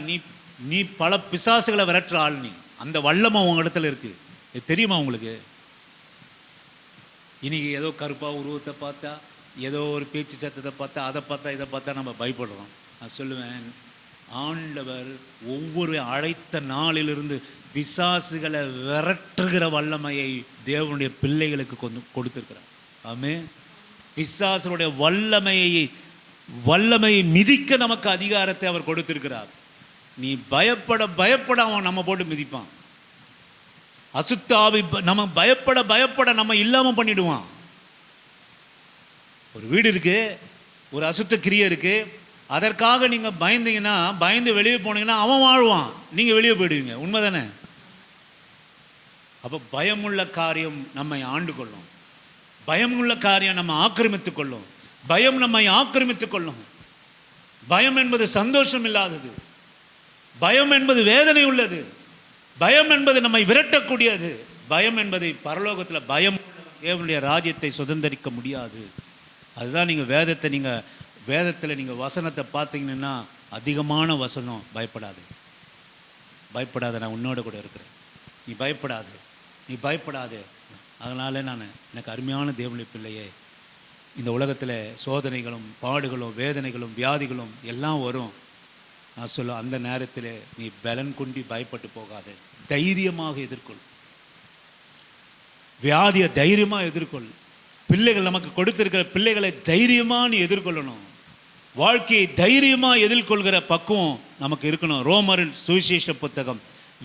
நீ பல பிசாசுகளை விரட்டுற ஆள். நீ அந்த வல்லமை உங்க இடத்துல இருக்கு. இது தெரியுமா உங்களுக்கு? இன்னைக்கு ஏதோ கருப்பா உருவத்தை பார்த்தா, ஏதோ ஒரு பேச்சு சத்தத்தை பார்த்தா, அதை பார்த்தா இதை பார்த்தா நம்ம பயப்படுறோம். நான் சொல்லுவேன், ஆண்டவர் ஒவ்வொரு அழைத்த நாளிலிருந்து பிசாசுகளை விரட்டுகிற வல்லமையை தேவனுடைய பிள்ளைகளுக்கு கொடுத்திருக்கிறார். ஆமென். பிசாசுடைய வல்லமையை மிதிக்க நமக்கு அதிகாரத்தை அவர் கொடுத்திருக்கிறார். நீ பயப்பட அவன் நம்ம போட்டு மிதிப்பான். அசுத்தாவி நம்ம பயப்பட நம்ம இல்லாம பண்ணிடுவான். ஒரு வீடு இருக்கு, ஒரு அசுத்த கிரியை இருக்கு, அதற்காக நீங்க பயந்தீங்கன்னா, பயந்து வெளியே போனீங்கன்னா அவன் வாழ்வான், நீங்க வெளியே போயிடுவீங்க. உண்மைதானே? அப்ப பயமுள்ள காரியம் நம்மை ஆண்டு கொள்ளும், பயமுள்ள காரியம் நம்ம ஆக்கிரமித்துக் கொள்ளும், பயம் நம்மை ஆக்கிரமித்துக் கொள்ளும். பயம் என்பது சந்தோஷம் இல்லாதது, பயம் என்பது வேதனை உள்ளது, பயம் என்பது நம்மை விரட்டக்கூடியது, பயம் என்பதை பரலோகத்தில் பயம் தேவனுடைய ராஜ்யத்தை சுதந்திரிக்க முடியாது. அதுதான் நீங்கள் வேதத்தில் நீங்கள் வசனத்தை பார்த்தீங்கன்னா அதிகமான வசனம் பயப்படாது, பயப்படாத, நான் உன்னோட கூட இருக்கிறேன், நீ பயப்படாது, நீ பயப்படாது. அதனால எனக்கு அருமையான தேவனுடைய பிள்ளையே, இந்த உலகத்தில் சோதனைகளும் பாடுகளும் வேதனைகளும் வியாதிகளும் எல்லாம் வரும். நான் சொல்ல அந்த நேரத்தில் நீ பலன் கொண்டு பயப்பட்டு போகாது, தைரியமாக எதிர்கொள். வியாதியை தைரியமாக எதிர்கொள். பிள்ளைகள் நமக்கு கொடுத்திருக்கிற பிள்ளைகளை தைரியமாக நீ எதிர்கொள்ளணும். வாழ்க்கையை தைரியமாக எதிர்கொள்கிற பக்குவம் நமக்கு இருக்கணும். ரோமர் சுவிசேஷ புத்தகம்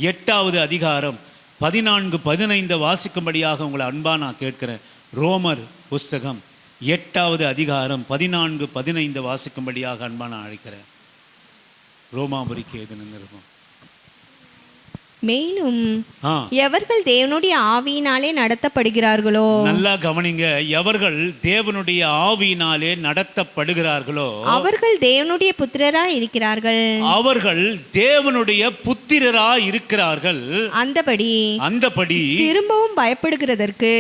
8வது அதிகாரம் 14-15 வாசிக்கும்படியாக உங்களை அன்பா நான் கேட்கிறேன். ரோமர் புஸ்தகம் 8வது அதிகாரம் 14-15 வாசிக்கும்படியாக அன்பா நான் அழைக்கிறேன். ரோமாபுரிக்கு எழுதின நிருபம். மேலும் எவர்கள் தேவனுடைய ஆவியினாலே நடத்தப்படுகிறார்களோ, நல்லா கவனிங்க, எவர்கள் தேவனுடைய ஆவியினாலே நடத்தப்படுகிறார்களோ அவர்கள் தேவனுடைய புத்திரராய் இருக்கிறார்கள், அவர்கள் தேவனுடைய புத்திரராய் இருக்கிறார்கள். அந்தபடி திரும்பவும் பயப்படுகிறதற்கு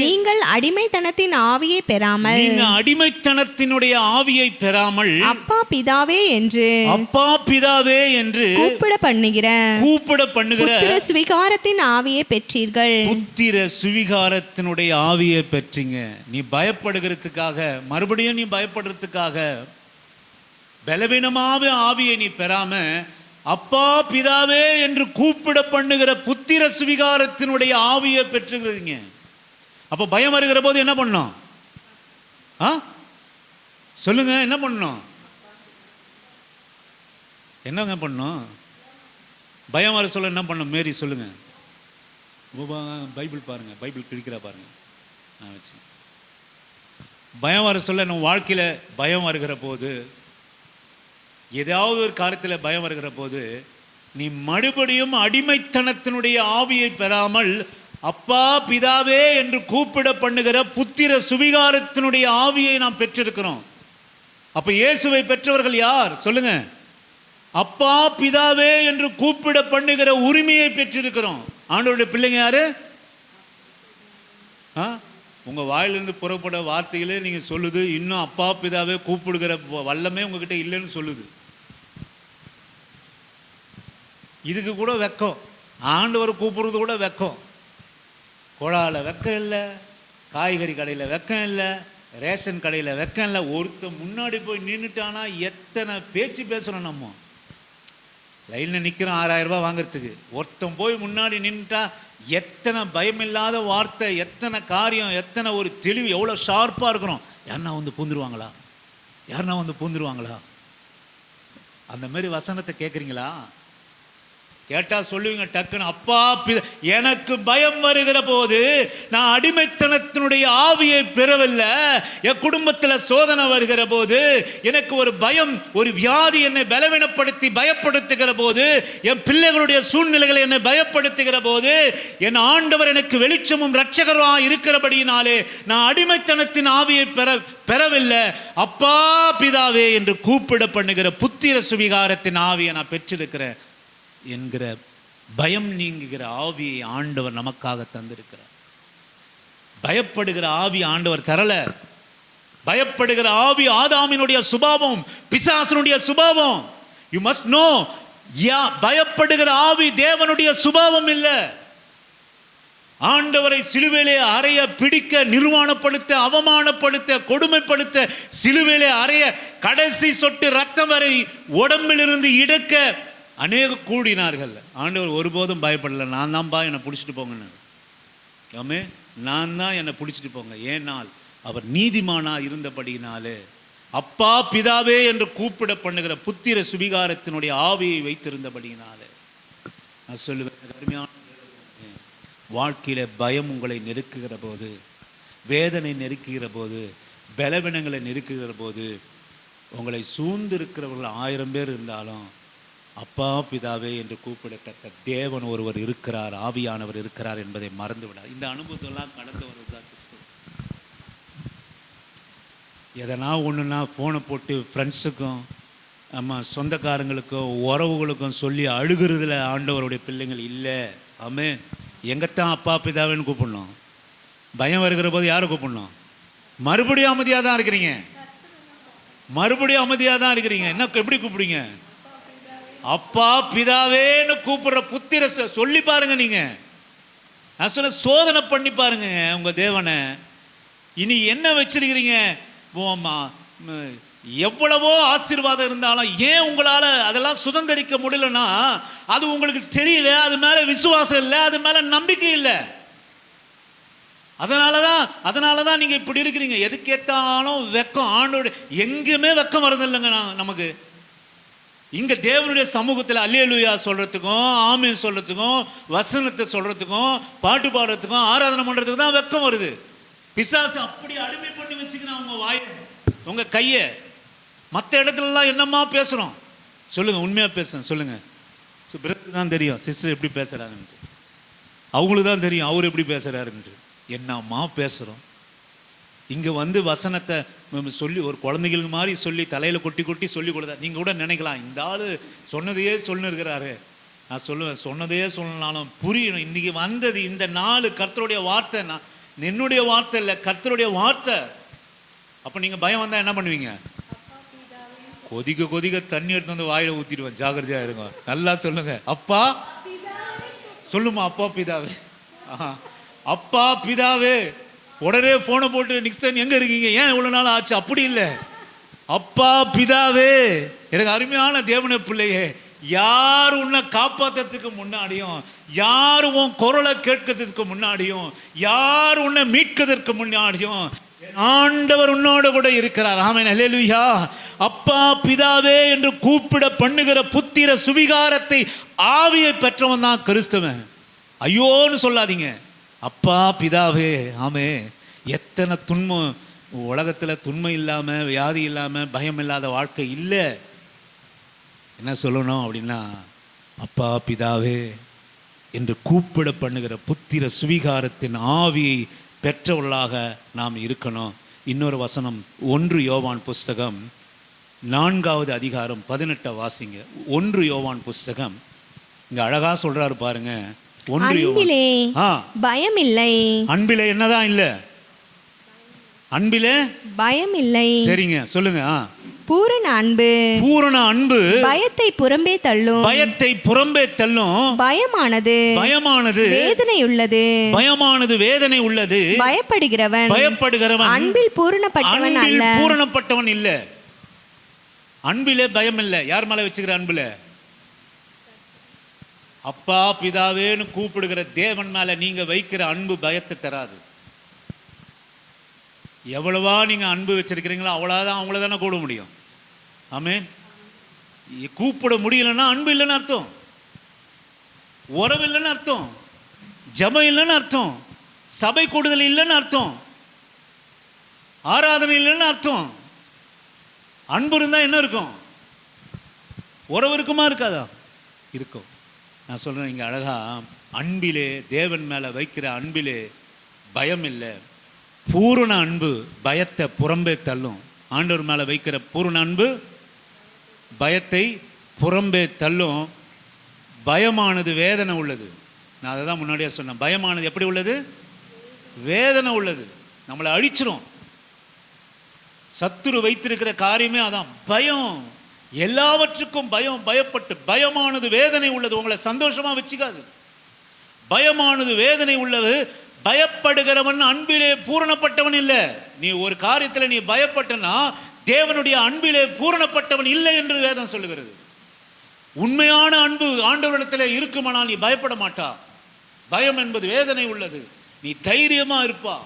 நீங்கள் அடிமைத்தனத்தின் ஆவியை பெறாமல், அடிமைத்தனத்தினுடைய ஆவியை பெறாமல் அப்பா பிதாவே என்று கூப்பிட பண்ணுகிற புத்திர சுவிகாரத்தின் ஆவியை பெற்றீர்கள். புத்திர சுவிகாரத்தினுடைய ஆவியை பெற்றீங்க. நீ பயப்படுகிறதுக்காக, மறுபடியும் நீ பயப்படுறதுக்காக பலவீனமான ஆவியை நீ பெறாம அப்பா பிதாவே என்று கூப்பிட பண்ணுகிற புத்திர சுவிகாரத்தினுடைய ஆவியை பெற்றுகிறீங்க. அப்ப பயம் வருகிற போது என்ன பண்ணோம்? சொல்லுங்க, என்ன பண்ணோம்? என்னங்க பண்ணோம்? பயம் வர சொல்ல என்ன பண்ணோம்? மேரி சொல்லுங்க. பைபிள் பாருங்க, பைபிள் கிழிக்கிறா பாருங்க. நான் வச்சு பயம் வர சொல்ல நம்ம வாழ்க்கையில பயம் வருகிற போது, ஏதாவது ஒரு காரியத்தில் பயம் வருகிற போது, நீ மறுபடியும் அடிமைத்தனத்தினுடைய ஆவியை பெறாமல் அப்பா பிதாவே என்று கூப்பிட பண்ணுகிற புத்திர சுவிகாரத்தினுடைய ஆவியை நாம் பெற்றிருக்கிறோம். அப்ப இயேசுவை பெற்றவர்கள் யார் சொல்லுங்க? அப்பா பிதாவே என்று கூப்பிட பண்ணுகிற உரிமையை பெற்றிருக்கிறோம். ஆண்டவருடைய பிள்ளைங்க யாரு? உங்க வாயிலிருந்து புறப்பட வார்த்தைகளே நீங்க சொல்லுது, இன்னும் அப்பா பிதாவே கூப்பிடுகிற வல்லமே உங்ககிட்ட இல்லைன்னு சொல்லுது. இதுக்கு கூட வெக்கம். ஆண்டவர் கூப்பிடுறது கூட வெக்கம். கோழால வெக்கம் இல்லை, காய்கறி கடையில் வெக்கம் இல்லை, ரேஷன் கடையில் வெக்கம் இல்லை. ஒருத்தர் முன்னாடி போய் நின்றுட்டானா எத்தனை பேச்சு பேசணும். நம்ம லைனில் நிற்கிறோம் 6000 ரூபாய் வாங்கிறதுக்கு. ஒருத்தன் போய் முன்னாடி நின்றுட்டா எத்தனை பயமில்லாத வார்த்தை, எத்தனை காரியம், எத்தனை ஒரு தெளிவு, எவ்வளோ ஷார்ப்பாக இருக்கிறோம். யாருன்னா வந்து பூந்துருவாங்களா? அந்த மாதிரி வசனத்தை கேட்குறீங்களா? கேட்டா சொல்லுவீங்க டக்குன்னு, அப்பா எனக்கு பயம் வருகிற போது நான் அடிமைத்தனத்தினுடைய ஆவியை பெறவில்லை. என் குடும்பத்தில் சோதனை வருகிற போது, எனக்கு ஒரு பயம், ஒரு வியாதி என்னை பலவீனப்படுத்தி பயப்படுத்துகிற போது, என் பிள்ளைகளுடைய சூழ்நிலைகளை என்னை பயப்படுத்துகிற போது, என் ஆண்டவர் எனக்கு வெளிச்சமும் இரட்சகராக இருக்கிறபடியினாலே நான் அடிமைத்தனத்தின் ஆவியை பெறவில்லை. அப்பா பிதாவே என்று கூப்பிட பண்ணுகிற புத்திர சுவிகாரத்தின் ஆவியை நான் பெற்றிருக்கிறேன் என்கிற பயம் நீங்குகிற ஆவியை ஆண்டவர் நமக்காக தந்திருக்கிறார். பயப்படுகிற ஆவி ஆண்டவர் தரல. பயப்படுகிற ஆவி ஆதாமினுடைய சுபாவம், பிசாசனுடைய சுபாவம். You must know. பயப்படுகிற ஆவி தேவனுடைய சுபாவம் இல்லை. ஆண்டவரை சிலுவையிலே அறைய பிடிக்க, நிர்வாணப்படுத்த, அவமானப்படுத்த, கொடுமைப்படுத்த, சிலுவையிலே அறைய, கடைசி சொட்டு ரத்தம் வரை உடம்பிலிருந்து இடக்க அநேக கூடினார்கள். ஆண்டவர் ஒருபோதும் பயப்படலை. நான் தான்ப்பா என்னை பிடிச்சிட்டு போங்கன்னு. நான் தான் என்னை பிடிச்சிட்டு போங்க. ஏனால் அவர் நீதிமானா இருந்தபடியினாலே அப்பா பிதாவே என்று கூப்பிட பண்ணுகிற புத்திர சுவிகாரத்தினுடைய ஆவியை வைத்திருந்தபடியினாலே நான் சொல்லுவேன், அருமையான வாழ்க்கையில பயம் உங்களை நெருக்குகிற போது, வேதனை நெருக்குகிற போது, பலவீனங்களை நெருக்குகிற போது, உங்களை சூழ்ந்து இருக்கிறவர்கள் 1000 பேர் இருந்தாலும் அப்பா பிதாவே என்று கூப்பிடத்தக்க தேவன் ஒருவர் இருக்கிறார், ஆவியானவர் இருக்கிறார் என்பதை மறந்து விடார். இந்த அனுபவத்தெல்லாம் கடந்து வருவதுதான் கிறிஸ்துவம். எதனா ஒன்றுனா ஃபோனை போட்டு ஃப்ரெண்ட்ஸுக்கும் நம்ம சொந்தக்காரங்களுக்கும் உறவுகளுக்கும் சொல்லி அழுகிறதுல ஆண்டவருடைய பிள்ளைங்கள் இல்லை. ஆமே, எங்கத்தான் அப்பா பிதாவேன்னு கூப்பிடணும். பயம் வருகிற போது யாரை கூப்பிடணும்? மறுபடியும் அமைதியாக தான் இருக்கிறீங்க, மறுபடியும் அமைதியாக தான் இருக்கிறீங்க. என்ன எப்படி கூப்பிடுங்க? அப்பா பிதாவேன்னு கூப்பிடுற புத்திர சொல்லி பாருங்க. நீங்க நான் சொல்ல சோதனை பண்ணி பாருங்க உங்க தேவனை. இனி என்ன வச்சிருக்கிறீங்க? எவ்வளவோ ஆசீர்வாதம் இருந்தாலும் ஏன் உங்களால அதெல்லாம் சுதந்திரிக்க முடியலன்னா அது உங்களுக்கு தெரியல, அது மேல விசுவாசம் இல்லை, அது மேல நம்பிக்கை இல்லை. அதனாலதான் நீங்க இப்படி இருக்கிறீங்க. எதுக்கேத்தாலும் வெக்கம். ஆண்டோட எங்குமே வெக்கம் வரதில்லைங்க நமக்கு. இங்க தேவனுடைய சமூகத்தில் அல்லேலூயா சொல்றதுக்கும், ஆமென் சொல்றதுக்கும், வசனத்தை சொல்றதுக்கும், பாட்டு பாடுறதுக்கும், ஆராதனை பண்றதுக்கு தான் வெக்கம் வருது. பிசாசு அப்படி அடிமை பண்ணி வச்சுக்கிறான் உங்க வாயை, உங்க கையை. மற்ற இடத்துலலாம் என்னம்மா பேசுறோம் சொல்லுங்க, உண்மையா பேசுறேன் சொல்லுங்க. பிரதருக்கு தான் தெரியும் சிஸ்டர் எப்படி பேசுறாங்கன்ட்டு, அவங்களுக்கு தான் தெரியும் அவர் எப்படி பேசுறாருன்ட்டு. என்னம்மா பேசுறோம். இங்க வந்து வசனத்தை சொல்லி ஒரு குழந்தைகளுக்கு மாதிரி சொல்லி தலையில கொட்டி கொட்டி சொல்லி கொடுத்தா நீங்க கூட நினைக்கலாம் இந்த ஆளு சொன்னதையே சொல்லு இருக்கிறாரு. நான் சொல்லுவேன், சொன்னதையே சொல்லனாலும் புரியணும். இன்னைக்கு வந்தது இந்த நாலு கர்த்தருடைய வார்த்தை, என்னுடைய வார்த்தை இல்லை, கர்த்தருடைய வார்த்தை. அப்ப நீங்க பயம் வந்தா என்ன பண்ணுவீங்க? கொதிக்க கொதிக்க தண்ணி எடுத்து வந்து வாயில ஊத்திடுவேன். ஜாகிரதையா இருங்க. நல்லா சொல்லுங்க, அப்பா சொல்லுமா, அப்பா பிதாவே, அப்பா பிதாவே. உடனே போனை போட்டு நிக்சன் எங்க இருக்கீங்க, ஏன் இவ்வளவு நாள் ஆச்சு? அப்படி இல்லை, அப்பா பிதாவே. எனக்கு அருமையான தேவன பிள்ளையே, யார் உன்னை காப்பாத்துறதுக்கு முன்னாடியும், யார் உன் குரலை கேட்கறதுக்கு முன்னாடியும், யார் உன்னை மீட்கிறதுக்கு முன்னாடியும் ஆண்டவர் உன்னோட கூட இருக்கிறார். ஆமென், அல்லேலூயா. அப்பா பிதாவே என்று கூப்பிட பண்ணுகிற புத்திர சுவிகாரத்தை ஆவியை பெற்றவன் தான் கிறிஸ்தவன். ஐயோன்னு சொல்லாதீங்க, அப்பா பிதாவே. ஆமே, எத்தனை துன்பம் உலகத்துல, துன்பம் இல்லாம, வியாதி இல்லாம, பயம் இல்லாத வாழ்க்கை இல்லை. என்ன சொல்லணும் அப்படின்னா, அப்பா பிதாவே என்று கூப்பிட பண்ணுகிற புத்திர சுவிகாரத்தின் ஆவியை பெற்றவர்களாக நாம் இருக்கணும். இன்னொரு வசனம் 1 யோவான் புஸ்தகம் 4வது அதிகாரம் 18 வாசிங்க. 1 யோவான் புஸ்தகம் இங்க அழகா சொல்றாரு பாருங்க. அன்பிலே பயம் இல்லை. அன்பிலே என்னதான் இல்ல? அன்பிலே பயம் இல்லை. சரிங்க, சொல்லுங்க. பூரண அன்பு, பூரண அன்பு பயத்தை புறம்பே தள்ளும், பயத்தை புறம்பே தள்ளும். பயமானது வேதனை உள்ளது, பயமானது வேதனை உள்ளது. பயப்படுகிறவன் அன்பில் பூரணப்பட்டவன் அல்ல. பூரணப்பட்டவன் இல்ல. அன்பிலே பயம் இல்லை. யார் மேல வச்சுக்கிற அன்புல? அப்பா பிதாவேன்னு கூப்பிடுகிற தேவன் மேல நீங்க வைக்கிற அன்பு பயத்தை தராது. எவ்வளவா நீங்க அன்பு வச்சிருக்கிறீங்களோ அவ்வளவுதான் அவங்கள தானே கூட முடியும். ஆமென். கூப்பிட முடியலன்னா அன்பு இல்லைன்னு அர்த்தம், உறவு இல்லைன்னு அர்த்தம், ஜெபம் இல்லைன்னு அர்த்தம், சபை கூடுதல் இல்லைன்னு அர்த்தம், ஆராதனை இல்லைன்னு அர்த்தம். அன்பு இருந்தா என்ன இருக்கும்? உறவு இருக்குமா இருக்காதா? இருக்கும். நான் சொல்றேன், இங்க அழகா அன்பிலே, தேவன் மேல வைக்கிற அன்பிலே பயம் இல்லை. பூரண அன்பு பயத்தை புறம்பே தள்ளும். ஆண்டவர் மேல வைக்கிற பூரண அன்பு பயத்தை புறம்பே தள்ளும். பயமானது வேதனை உள்ளது. நான் அதை தான் முன்னாடியே சொன்னேன். பயமானது எப்படி உள்ளது? வேதனை உள்ளது. நம்மளை அழிச்சிரும். சத்துரு வைத்திருக்கிற காரியமே அதான், பயம். எல்லாவற்றுக்கும் பயம், பயப்பட்டு. பயமானது வேதனை உள்ளது. உங்களை சந்தோஷமா வச்சுக்காது. பயமானது வேதனை உள்ளது. பயப்படுகிறவன் அன்பிலே பூரணப்பட்டவன் இல்லை. நீ ஒரு காரியத்தில் நீ பயப்பட்டனா தேவனுடைய அன்பிலே பூரணப்பட்டவன் இல்லை என்று வேதம் சொல்லுகிறது. உண்மையான அன்பு ஆண்டவரிடத்தில் இருக்குமானால் நீ பயப்பட மாட்டா. பயம் என்பது வேதனை உள்ளது. நீ தைரியமா இருப்பா.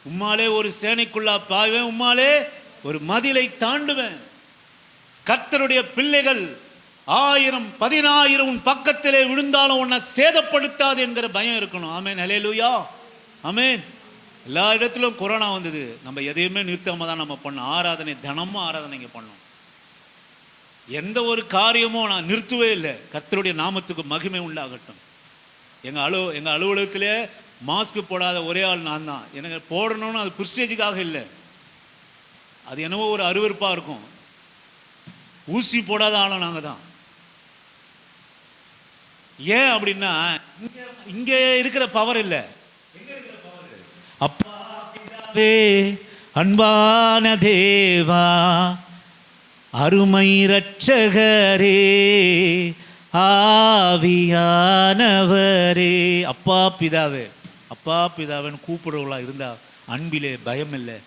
உம்மாலே ஒரு சேனைக்குள்ளா பாய்வேன், உம்மாலே ஒரு மதிலை தாண்டுவேன். கர்த்தருடைய பிள்ளைகள் 1000 10,000 உன் பக்கத்திலே விழுந்தாலும் உன்னை சேதப்படுத்தாது என்கிற பயம் இருக்கணும். ஆமென், அல்லேலூயா. ஆமென். எல்லா இடத்திலும் கொரோனா வந்தது, நம்ம எதையுமே நிறுத்தாம தான் நம்ம பண்ணோம். ஆராதனை தினமும் ஆராதனைங்க பண்ணோம். எந்த ஒரு காரியமும் நான் நிறுத்தவே இல்லை. கர்த்தருடைய நாமத்துக்கு மகிமை உண்டாகட்டும். எங்கள் அலுவலகத்திலே மாஸ்க் போடாத ஒரே ஆள் நான் தான். எனக்கு போடணும்னு அது பிரிஸ்டேஜுக்காக இல்லை, அது என்னவோ ஒரு அருவருப்பாக இருக்கும். ஊசி போடாத ஆளும் நாங்கள் தான். ஏன் அப்படின்னா இங்கே இருக்கிற பவர் இல்லை. அப்பா பிதாவே அன்பான தேவா அருமை இரட்சகரே ஆவியானவரே, அப்பா பிதாவே அப்பா பிதாவேன்னு கூப்பிடுறவங்களா இருந்தா அன்பிலே பயம் இல்லை.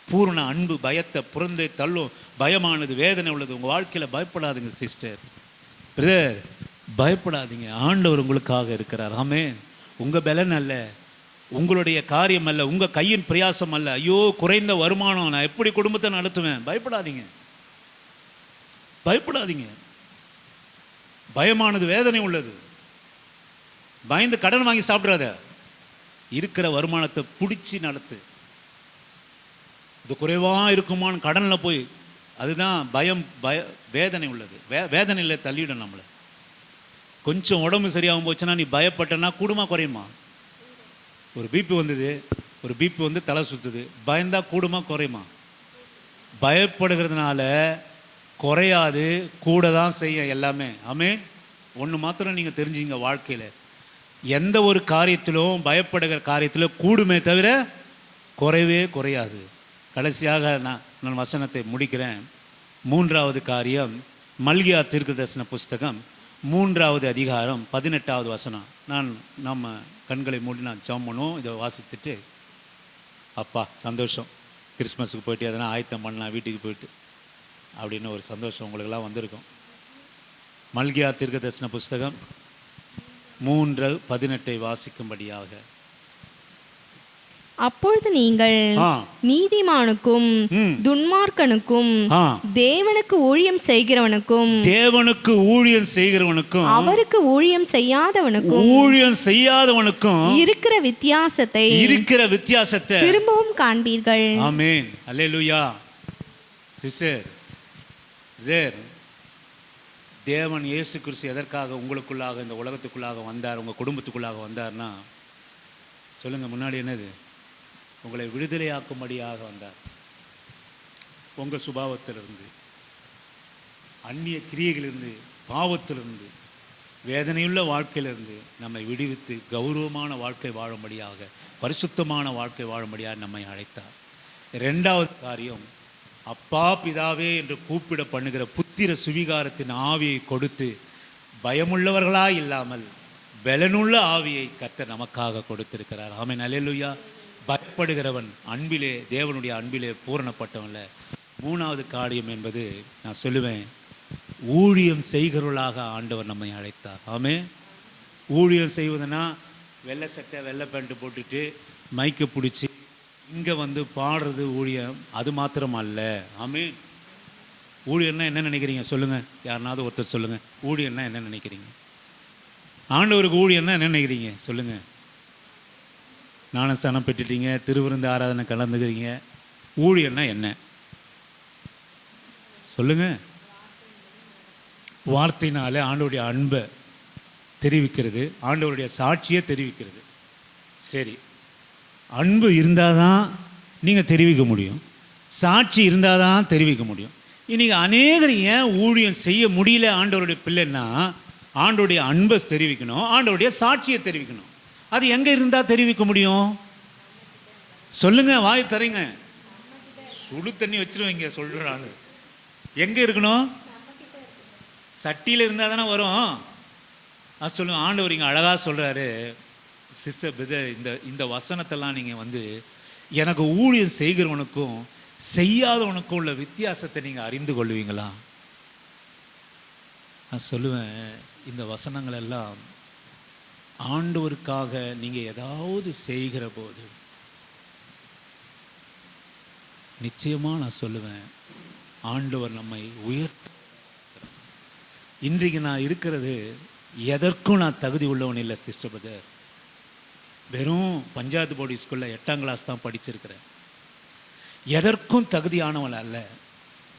பூர்ண அன்பு பயத்தை புறந்தே தள்ளும். பயமானது வேதனை உள்ளது. உங்கள் வாழ்க்கையில் பயப்படாதீங்க சிஸ்டர், பிரதர், பயப்படாதீங்க. ஆண்டவர் உங்களுக்காக இருக்கிறார். ஆமென். உங்கள் பலன் அல்ல, உங்களுடைய காரியம் அல்ல, உங்கள் கையின் பிரயாசம் அல்ல. ஐயோ குறைந்த வருமானம், நான் எப்படி குடும்பத்தை நடத்துவேன்? பயப்படாதீங்க, பயப்படாதீங்க. பயமானது வேதனை உள்ளது. பயந்து கடன் வாங்கி சாப்பிடாத. இருக்கிற வருமானத்தை பிடிச்சி நடத்து. இது குறைவா இருக்குமான்னு கடன்ல போய், அதுதான் பயம். வேதனை உள்ளது. வேதனையில் தள்ளிடும் நம்மளை. கொஞ்சம் உடம்பு சரியாகும் போச்சுன்னா நீ பயப்பட்டனா கூடுமா குறையுமா? ஒரு பிபி வந்தது, ஒரு பிபி வந்து தலை சுத்துது, பயந்தா கூடுமா குறையுமா? பயப்படுகிறதுனால குறையாது, கூட தான் செய்ய எல்லாமே. ஆமென். ஒன்று மாத்திரம் நீங்கள் தெரிஞ்சுங்க, வாழ்க்கையில் எந்த ஒரு காரியத்திலும் பயப்படுகிற காரியத்தில் கூடுமே தவிர குறைவே குறையாது. கடைசியாக நான் வசனத்தை முடிக்கிறேன். 3வது காரியம், மல்கியா தீர்க்கதரிசன புஸ்தகம் 3வது அதிகாரம் 18வது வசனம். நம்ம கண்களை மூடி நான் ஜெபம் பண்ணுவோம். இதை வாசித்துட்டு அப்பா சந்தோஷம், கிறிஸ்மஸுக்கு போயிட்டு எதனா ஆயத்தம் பண்ணலாம் வீட்டுக்கு போயிட்டு அப்படின்னு ஒரு சந்தோஷம் உங்களுக்கெல்லாம் வந்திருக்கும். மல்கியா தீர்க்கதரிசன புஸ்தகம் 3:18 வாசிக்கும்படியாக. அப்பொழுது நீங்கள் நீதிமானுக்கும் துன்மார்க்கனுக்கும் தேவனுக்கு ஊழியம் செய்கிறவனுக்கும் அவருக்கு ஊழியம் செய்யாதவனுக்கும் இருக்கிற வித்தியாசத்தை திரும்பவும் காண்பீர்கள். ஆமென். அல்லேலூயா. சிஸ்டர், தேவன் இயேசு கிறிஸ்து எதற்காக உங்களுக்குள்ளாக இந்த உலகத்துக்குள்ளாக வந்தார், உங்கள் குடும்பத்துக்குள்ளாக வந்தார்னா சொல்லுங்க. முன்னாடி என்னது? உங்களை விடுதலையாக்கும்படியாக வந்தார். உங்கள் சுபாவத்திலிருந்து, அந்நிய கிரியைகளிலிருந்து, பாவத்திலிருந்து, வேதனையுள்ள வாழ்க்கையிலிருந்து நம்மை விடுவித்து கௌரவமான வாழ்க்கை வாழும்படியாக, பரிசுத்தமான வாழ்க்கை வாழும்படியாக நம்மை அழைத்தார். 2வது காரியம், அப்பா பிதாவே என்று கூப்பிட பண்ணுகிற புத்திர சுவிகாரத்தின் ஆவியை கொடுத்து பயமுள்ளவர்களாய் இல்லாமல் பலனுள்ள ஆவியை கர்த்தர் நமக்காக கொடுத்திருக்கிறார். ஆமென். அல்லேலூயா. பயப்படுகிறவன் அன்பிலே, தேவனுடைய அன்பிலே பூரணப்பட்டவன்ல. 3வது காரியம் என்பது நான் சொல்லுவேன், ஊழியம் செய்கிறவர்களாக ஆண்டவர் நம்மை அழைத்தார். ஆமென். ஊழியம் செய்வதுன்னா வெள்ளை சட்டை வெள்ளை பேண்ட் போட்டுட்டு மைக்கை பிடிச்சி இங்கே வந்து பாடுறது ஊழியம், அது மாத்திரம் அல்ல. ஆமென். ஊழியர்னா என்ன நினைக்கிறீங்க சொல்லுங்க? யாருனாவது ஒருத்தர் சொல்லுங்க, ஊழியர்னா என்ன நினைக்கிறீங்க? ஆண்டவருக்கு ஊழியர்னா என்ன நினைக்கிறீங்க சொல்லுங்க? ஞானஸ்தானம் பெற்றுட்டீங்க, திருவிருந்து ஆராதனை கலந்துக்கிறீங்க, ஊழியர்னா என்ன சொல்லுங்க? வார்த்தையினாலே ஆண்டவருடைய அன்பை தெரிவிக்கிறது, ஆண்டவருடைய சாட்சியை தெரிவிக்கிறது. சரி, அன்பு இருந்தால் தான் நீங்கள் தெரிவிக்க முடியும், சாட்சி இருந்தால் தான் தெரிவிக்க முடியும். இன்றைக்கி அநேகர் ஏன் ஊழியம் செய்ய முடியல ஆண்டவருடைய பிள்ளைன்னா, ஆண்டவருடைய அன்பை தெரிவிக்கணும், ஆண்டவருடைய சாட்சியை தெரிவிக்கணும். அது எங்கே இருந்தால் தெரிவிக்க முடியும் சொல்லுங்க? வாய் தரீங்க, சுடு தண்ணி வச்சிருவீங்க சொல்கிறாங்க. எங்கே இருக்கணும்? சட்டியில் இருந்தால் தானே வரும். அது சொல்லுங்க. ஆண்டவர் இங்கே அழகாக சொல்கிறாரு, சிஸ்டர் பிரதர், இந்த வசனத்தெல்லாம் நீங்கள் வந்து எனக்கு ஊழியம் செய்கிறவனுக்கும் செய்யாதவனுக்கும் உள்ள வித்தியாசத்தை நீங்கள் அறிந்து கொள்வீங்களா? நான் சொல்லுவேன், இந்த வசனங்கள் எல்லாம் ஆண்டவருக்காக நீங்கள் ஏதாவது செய்கிற போது நிச்சயமாக நான் சொல்லுவேன், ஆண்டவர் நம்மை உயர்த்த. இன்றைக்கு நான் இருக்கிறது எதற்கும் நான் தகுதி உள்ளவன் இல்லை சிஸ்டர் பிரதர். வெறும் பஞ்சாயத்து போர்டு ஸ்கூலில் 8ஆம் கிளாஸ் தான் படிச்சிருக்கிறேன். எதற்கும் தகுதியானவன் அல்ல.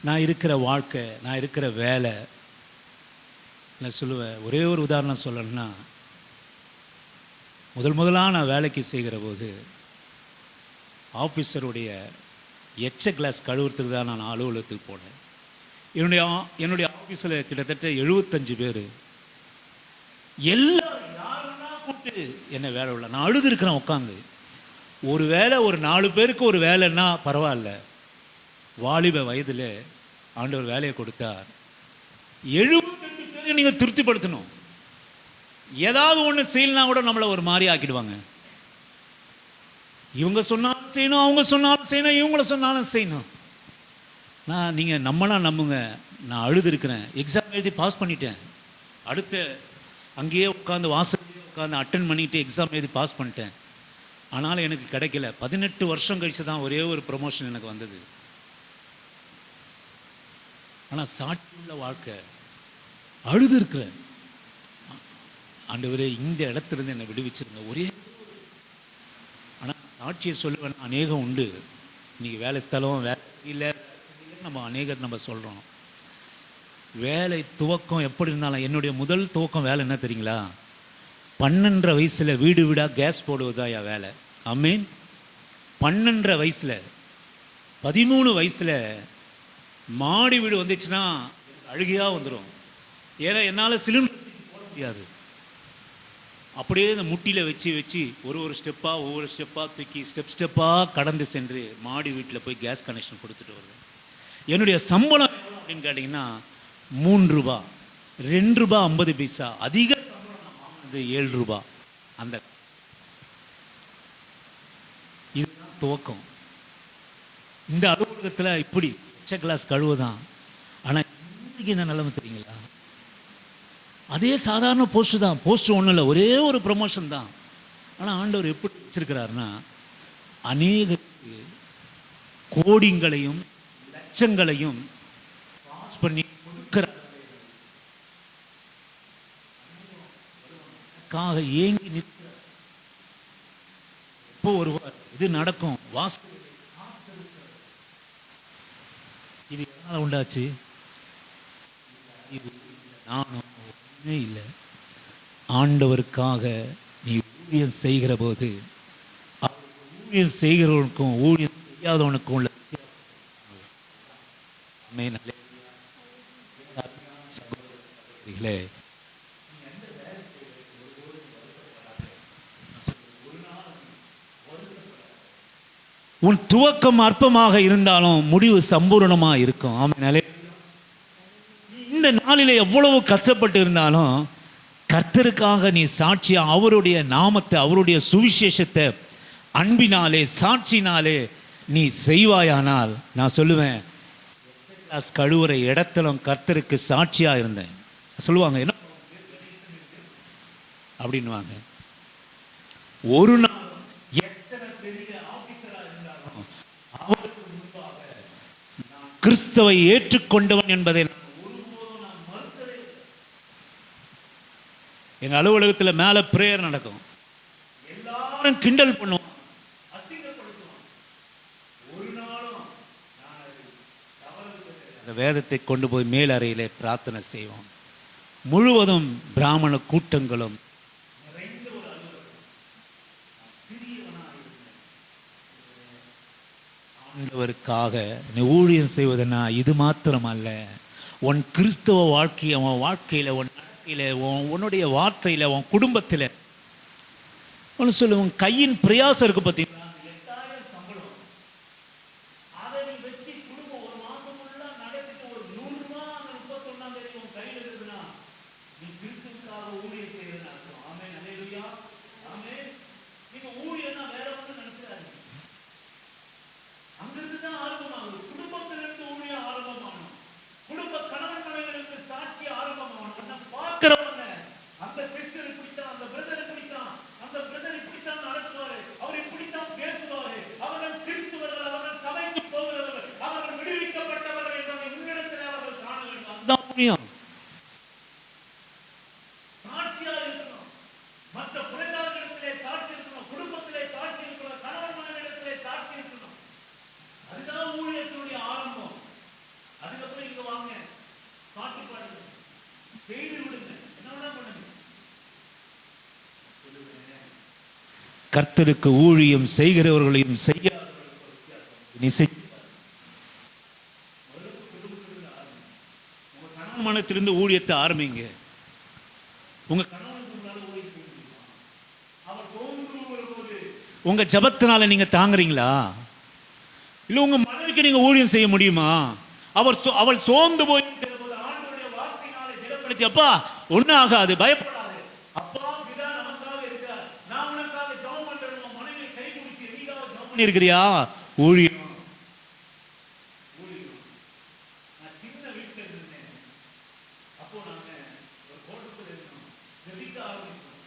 நான் இருக்கிற வாழ்க்கை, நான் இருக்கிற வேலை, நான் சொல்லுவேன். ஒரே ஒரு உதாரணம் சொல்லணும்னா, முதலாக நான் வேலைக்கு செய்கிற போது ஆஃபீஸருடைய எச்ச கிளாஸ் கழுவுறதுக்கு தான் நான் அலுவலகத்துக்கு போனேன். என்னுடைய ஆஃபீஸில் கிட்டத்தட்ட 75 பேர். எல்லாரும் யாருன்னா கூப்பிட்டு என்ன வேலை உள்ள, நான் அழுது இருக்கிறேன் உட்காந்து. ஒரு வேலை, ஒரு 4 பேருக்கு ஒரு வேலைன்னா பரவாயில்ல. வாலிப வயதில் ஆண்டவர் வேலையை கொடுத்தார். 78 பேருக்கு நீங்கள் திருப்திப்படுத்தணும். ஏதாவது ஒன்று செய்யலனா கூட நம்மளை ஒரு மாதிரி ஆக்கிடுவாங்க. இவங்க சொன்னாலும் செய்யணும், அவங்க சொன்னாலும் செய்யணும், இவங்கள சொன்னாலும் செய்யணும். நீங்கள் நம்புங்க, நான் அழுது இருக்கிறேன். எக்ஸாம் எழுதி பாஸ் பண்ணிட்டேன். அடுத்த அங்கேயே உட்காந்து வாசல்லையே உட்காந்து அட்டன் பண்ணிட்டு எக்ஸாம் எழுதி பாஸ் பண்ணிட்டேன். ஆனாலும் எனக்கு கிடைக்கல. 18 வருஷம் கழிச்சு தான் ஒரே ஒரு ப்ரொமோஷன் எனக்கு வந்தது. ஆனால் சாட்சியுள்ள வாழ்க்கை, அழுது இருக்கிறேன். ஆண்டவரே, இந்த இடத்துலேருந்து என்னை விடுவிச்சிருங்க ஒரே. ஆனால் சாட்சியை சொல்லுவேன் அநேகம் உண்டு. இன்னைக்கு வேலை ஸ்தலம், வேலை இல்லை, நம்ம அநேகர் சொல்கிறோம். வேலை துவக்கம் எப்படி இருந்தாலும், என்னுடைய முதல் துவக்கம் வேலை என்ன தெரியுங்களா? 12 வயசில் வீடு வீடாக கேஸ் போடுவதா என் வேலை. ஆமீன். 12 வயசில், 13 வயசில் மாடி வீடு வந்துச்சுன்னா அழுகையாக வந்துடும். ஏன்னா என்னால் சிலிண்டர் போட முடியாது. அப்படியே இந்த முட்டியில் வச்சு வச்சு ஒவ்வொரு ஸ்டெப்பாக தூக்கி ஸ்டெப்பாக கடந்து சென்று மாடி வீட்டில் போய் கேஸ் கனெக்ஷன் கொடுத்துட்டு வருவேன். என்னுடைய சம்பளம் அப்படின்னு கேட்டிங்கன்னா 3 ரூபா, 2 ரூபா 50 பைசா. அதிக சம்பளம் 7 ரூபா. அந்த இதுதான் துவக்கம். இந்த அலுவலகத்தில் இப்படி எச்ச கிளாஸ் கழுவுதான். ஆனால் இன்னைக்கு என்ன நிலைமை தெரியுங்களா? அதே சாதாரண போஸ்ட் தான். போஸ்ட் ஒன்றும் இல்லை, ஒரே ஒரு ப்ரமோஷன் தான். ஆனால் ஆண்டவர் எப்படி வச்சிருக்கிறாருன்னா, அநேக கோடிங்களையும் லட்சங்களையும் பாஸ் பண்ணி கொடுக்கிற ஏங்கி நிற்கிற இப்போ வருவார். இது நடக்கும். இது எதனால உண்டாச்சு? நானும் இல்லை. ஆண்டவருக்காக நீ ஊழியம் செய்கிற போது, ஊழியம் செய்கிறவனுக்கும் ஊழியம் செய்யாதவனுக்கும் உள்ள சகோதரர்களே, உன் துவக்கம் அற்பமாக இருந்தாலும் முடிவு சம்பூர்ணமாக இருக்கும். ஆமென். இந்த நாளிலே எவ்வளவு கஷ்டப்பட்டு இருந்தாலும் கர்த்தருக்காக நீ சாட்சியா அவருடைய நாமத்தை, அவருடைய சுவிசேஷத்தை அன்பினாலே சாட்சினாலே நீ செய்வாயானால், நான் சொல்லுவேன், கழுவுற இடத்திலும் கர்த்தருக்கு சாட்சியா இருந்தேன் சொல்லுவாங்க. என்ன அப்படின்வாங்க. ஒரு நாள் எத்தனை பெரிய ஆபீசரா இருந்தாலும் அவருக்கு முன்பாக நான் கிறிஸ்துவை ஏற்றுக்கொண்டவன் என்பதை எங்க அலுவலகத்தில் மேல பிரேயர் நடக்கும். எல்லாரும் கிண்டல் பண்ணுவோம், அசிங்கப்படுத்துவோம். ஒரு நாளும் அந்த வேதத்தை கொண்டு போய் மேல் அறையிலே பிரார்த்தனை செய்வோம். முழுவதும் பிராமண கூட்டங்களும் நிறைந்த ஒரு அலுவலகம். ஆண்டவருக்காக நீ ஊழியம் செய்வதுன்னா இது மாத்திரம் அல்ல. உன் கிறிஸ்தவ வாழ்க்கையை, உன் வாழ்க்கையில, உன் உன்னுடைய வார்த்தையில, உன் குடும்பத்தில் ஒன்று சொல்லு. உன் கையின் பிரயாசம் இருக்கு பார்த்தீங்களா? 8000 சம்பளம், அதை வச்சு குடும்பம் ஒரு மாசம் ஃபுல்லா நடத்திட்டு ஒரு 100 ரூபாய் 31ஆம் தேதி உன் கையில் இருக்குதுன்னா நீ கிறிஸ்துவுக்காக ஊழியம் செய்யறதுன்னு அர்த்தம். ஆமென். அல்லேலூயா. ஆமென். நீங்க ஊழியம்னா வேற ஒன்றும் நினைச்சிடாதீங்க. அங்கிருந்து தான் ஆரம்பமாகுது. குடும்பத்திலிருந்து ஊழியம் ஆரம்பமாகணும். குடும்ப கணவன் மனைவிகளுக்கு சாட்சி ஆரம்பமாகணும். அந்த சிஸ்டர் இப்படித்தான், அந்த பிரதர் இப்படித்தான், அந்த பிரதர் இப்படித்தான் நடத்துவாரு, அவர் இப்படித்தான் பேசுவாரு, அவர்கள் கிறிஸ்துவர்கள், அவர்கள் சபைக்கு போகிறவர்கள், அவர்கள் விடுவிக்கப்பட்டவர்கள் என்பதை முன்னிடத்தில் அவர்கள் காண வேண்டும். அதுதான் புரியும். சாட்சியா இருக்கணும். மற்ற புறஜாதிகளிடத்திலே சாட்சி இருக்கணும். கர்த்தருக்கு ஊழியம் செய்கிறவர்களையும் செய்ய நீ மனத்திலிருந்து ஊழியத்தை ஆரம்பிங்க. உங்க உங்க ஜபத்தினால நீங்க தாங்குறீங்களா? இல்ல உங்க மனைவிக்கு நீங்க ஊழியம் செய்ய முடியுமா? அவள் சோர்ந்து போய் ஆண்டவருடைய வார்த்தையினால திடப்படுத்தி, அப்பா ஒன்னும் ஆகாது, பயப்படாது, அப்பா பிதா நமக்காக இருக்கிறார், நான் உனக்காக ஜெபம் பண்றேன், உங்க மனைவி கை பிடிச்சி நீங்க ஜெபம் பண்ணியிருக்கிறியா? ஊழியம். நான் சின்ன வீட்டுல இருந்தேன், அப்போ நாங்க ஒரு தோட்டத்தில் இருந்தோம், ஜெபிக்க ஆரம்பிச்சோம்.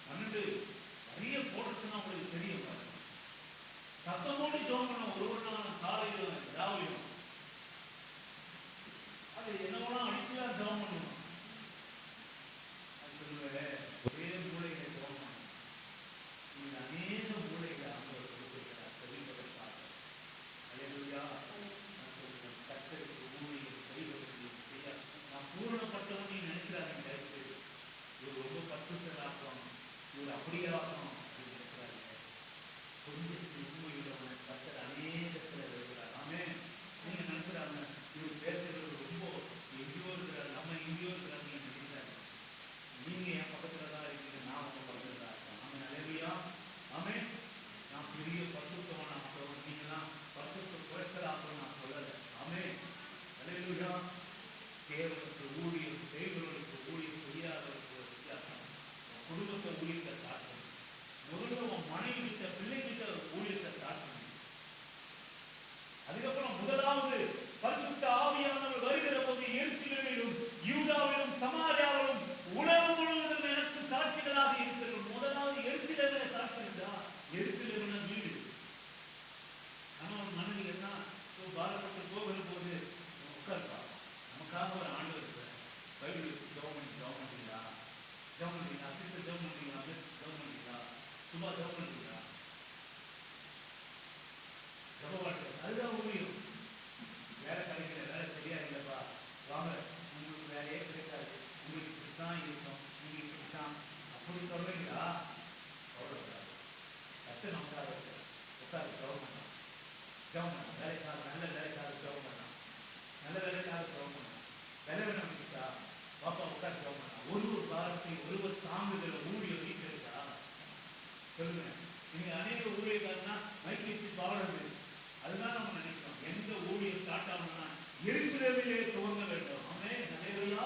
12 நிறைய போட்டோம்னா உங்களுக்கு தெரியும், சத்தமோடு ஜெபம் பண்ண ஒரு நாள் காலையில ராவிலும் அது என்னவோ அடிச்சுதான் ஜெபம் பண்ணுவோம். அது சொல்லுவேன், ஒரே மூளையில ஜெபம் பண்ணும், நீங்க அநேக மூளையில ஆண்டவர் கொடுத்திருக்கிறார் செவிப்பதற்காக. அல்லேலூயா. நான் சொல்லுவேன், கர்த்தருக்கு ஊழியம் செய்வதற்கு செய்ய நான் பூரணப்பட்டவன் நீ நினைக்கிறாங்க. இவர் ரொம்ப பரிசுத்தராக்கணும், இவர் அப்படியே ஆகணும் அப்படின்னு நினைக்கிறாங்க. கொஞ்சம் உண்மையுள்ளவன் கர்த்தர் அநேகத்துல இருக்கிறார். ஆமே. நீங்க நினைக்கிறாங்க இவர் பேசுறது ரொம்ப எங்கேயோ இருக்கிறார், நம்ம எங்கேயோ இருக்கிறார், நீங்க நினைக்கிறாங்க. நீங்க என் பக்கத்துல தான் இருக்கீங்க, நான் உங்க பக்கத்துல தான் இருக்கேன். ஆமே. அல்லேலூயா. ஆமே. நான் பெரிய பரிசுத்தவன் ஆகணும், நீங்களாம் பரிசுத்த குறைச்சலாகணும் நான் சொல்லல. ஆமே. அல்லேலூயா. தேவனுக்கு ஊழியம் செய்கிறவர்களுக்கு ஊழியம் செய்யாதவர்களுக்கு வித்தியாசம். குடும்பத்தை ஊழியத்தை காட்டணும். முதல்ல உன் மனைவி கிட்ட பிள்ளை கிட்ட ஊழியத்தை காட்டணும். அதுக்கப்புறம் முதலாவது பரிசுத்த ஆவியானவர் வருகிற போது எருசலேமிலும் யூதாவிலும் சமாரியாவிலும் உலகம் முழுவதும் எனக்கு சாட்சிகளாக இருக்கிறது. முதலாவது எருசலேமில் சாட்சி இருந்தா, எருசலேமில் வீடு. கணவன் மனைவி என்ன பாரப்பட்டு போகிற போது உட்கார்ப்பா, நமக்காக ஒரு ஆண்டவர் இருக்கிறார். பைபிள் ஜெபம் பண்ணுறீங்களா? ஜெபம் பண்ணுறீங்களா? சிஸ்டர் ஜெபம் பண்ணுறீங்களா? ஜெபம் பண்ணுறீங்களா? சும்மா ஜெபம் பண்ணுறீங்களா? ஜெபவாட்டு அதுதான் ஊழியம். வேலை கிடைக்கல, வேலை சரியா இல்லைப்பா, வாங்க உங்களுக்கு வேலையே கிடைக்காது, உங்களுக்கு இப்படித்தான் இருக்கும், நீங்க இப்படித்தான் அப்படி சொல்றீங்களா? அவ்வளோதான். கஷ்டம் நமக்காக உட்காரு ஜெபம் பண்ணலாம். ஜெபம் பண்ணலாம். வேலைக்காக நல்ல வேலைக்காக ஜெபம் பண்ணலாம். நல்ல வேலைக்காக ஜெபம் பண்ணலாம். வேலை வேணும் இருக்கா? பாப்பா உட்காந்து ஜெபம் பண்ணலாம். ஒரு வாரத்தை ஒருவர் தாங்குதல் ஊழியம் வீட்டு இருக்கா? சொல்லுங்க. நீங்க அநேக ஊழியக்காரனா மைக் வச்சு பாடுறது, அதுதான் நம்ம நினைக்கிறோம். எந்த ஊழியம் ஸ்டார்ட் ஆகணும்னா எருசலேமிலே துவங்க வேண்டும். ஆமே. அல்லேலூயா.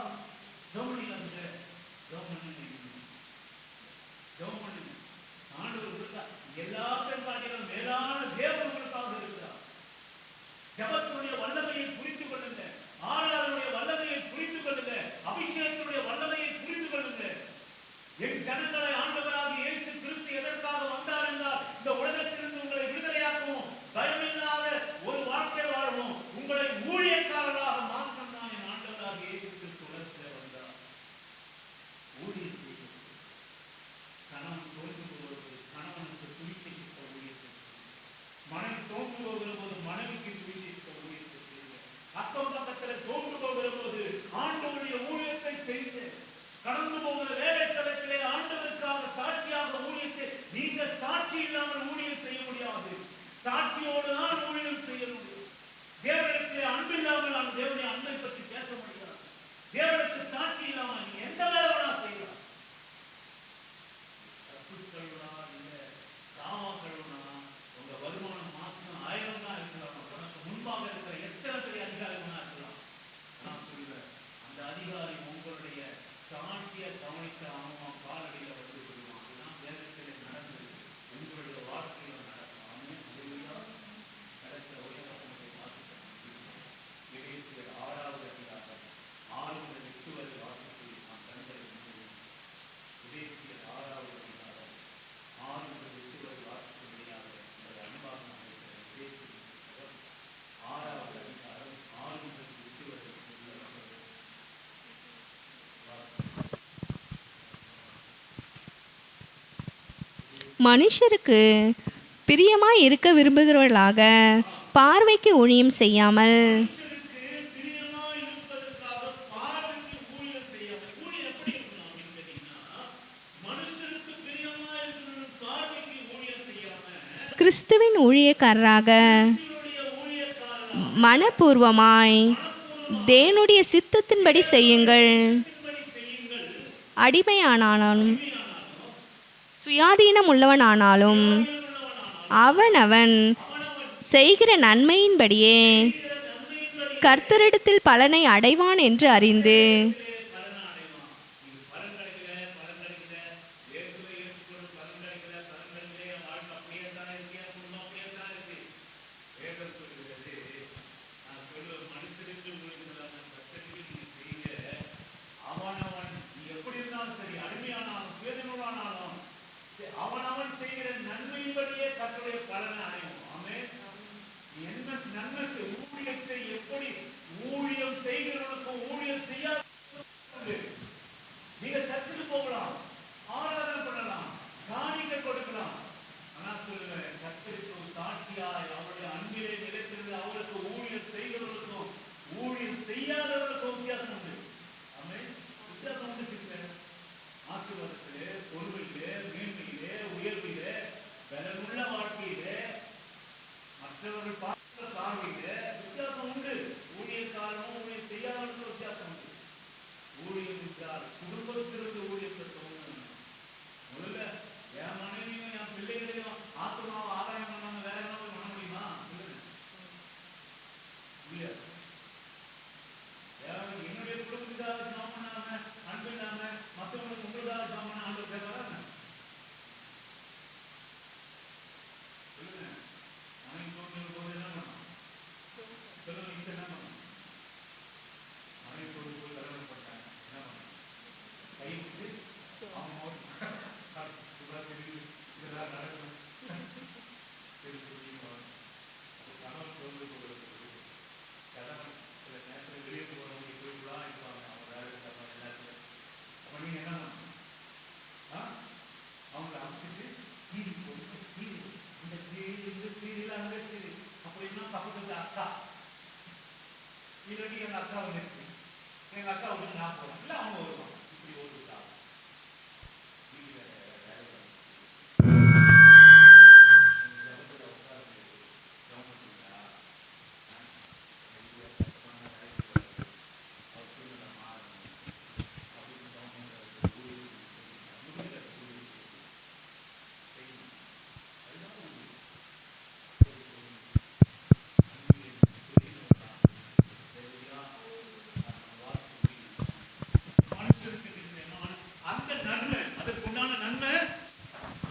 ஜெபம் பண்ணிக்கலாங்க. ஜெபம் பண்ணுங்க. ஜெபம் பண்ணுங்க. ஆண்டவர் கொடுத்தா எல்லாத்தையும் காட்டிலும் மேலான தேவன் உங்களுக்காக இருக்கிறார். ஜெபத்துடைய வல்லமையை புரிந்து கொள்ளுங்க. ஆராதனுடைய வல்லமையை புரிந்து கொள்ளுங்க. அபிஷேகத்துடைய வல்லமையை புரிந்து கொள்ளுங்க. என் ஜனங்களை ஆண்டவராக இயேசு கிறிஸ்து எதற்காக வந்தார் என்றால், இந்த உலகத்திலிருந்து உங்களை விடுதலையாக்கவும், பயமில்லாத ஒரு வாழ்க்கை வாழவும், உங்களை ஊழியக்காரர்களாக மாற்றம் தான் என் ஆண்டவராக இயேசு கிறிஸ்து உலகத்தில் வந்தார். ஊழியம் செய்வது. கணவன் தோன்று போவது கணவனுக்கு சுவிசேஷித்த ஊழியத்தை, மனைவி தோன்று போகிற போது மனைவிக்கு சுவிசேஷித்த ஊழியத்தை செய்யுங்க. அக்கம் பக்கத்தில் தோன்று போகிற போது ஆண்டவருடைய ஊழியத்தை செய்து, கடந்து போகிற வேலை ஸ்தலத்திலே ஆண்டவருக்காக சாட்சியாக ஊழியத்தை, நீங்க சாட்சி இல்லாமல் ஊழியம் செய்ய முடியாது. சாட்சியோடு தான் ஊழியம் செய்ய முடியும். தேவனுக்கு அன்பு இல்லாமல் அந்த தேவனுடைய அன்பை பற்றி பேச முடியாது. தேவனுக்கு சாட்சி இல்லாமல் நீங்க எந்த வேலை வேணா செய்யலாம். கழுவுனா இல்ல காமா கழுவுனா உங்க வருமானம் மாசம் 1000 தான் இருக்கலாம். உனக்கு முன்பாக இருக்கிற எத்தனை பெரிய அதிகாரிகளா இருக்கலாம். நான் சொல்லுவேன், அந்த அதிகாரி உங்களுடைய சாட்சிய கவனித்த ஆமா காலடியில் வந்து விடுவான். இதுதான் வேதத்திலே நடந்தது, உங்களுடைய வாழ்க்கையில் நடக்கும். நடக்கிற ஒரே வாசிக்கிறேன். 6வது அதிகாரம் 6 முதல் 8 வரை வாசித்து நான் கண்களை மூடுவேன். 6வது அதிகாரம் 6 முதல் 8 வரை வாசிக்க முடியாத அன்பாக நான் இருக்கிறேன். 6வது அதிகாரம் 6 முதல் 8 வரை மனுஷருக்கு பிரியமாய் இருக்க விரும்புகிறவர்களாக பார்வைக்கு ஊழியம் செய்யாமல் மனுஷருக்கு பிரியமா கிறிஸ்துவின் ஊழியக்காரராக மனப்பூர்வமாய் தேவனுடைய சித்தத்தின்படி செய்யுங்கள். அடிமையானாலும் சுயாதீனம் உள்ளவனானாலும் அவனவன் செய்கிற நன்மையின்படியே கர்த்தரிடத்தில் பலனை அடைவான் என்று அறிந்து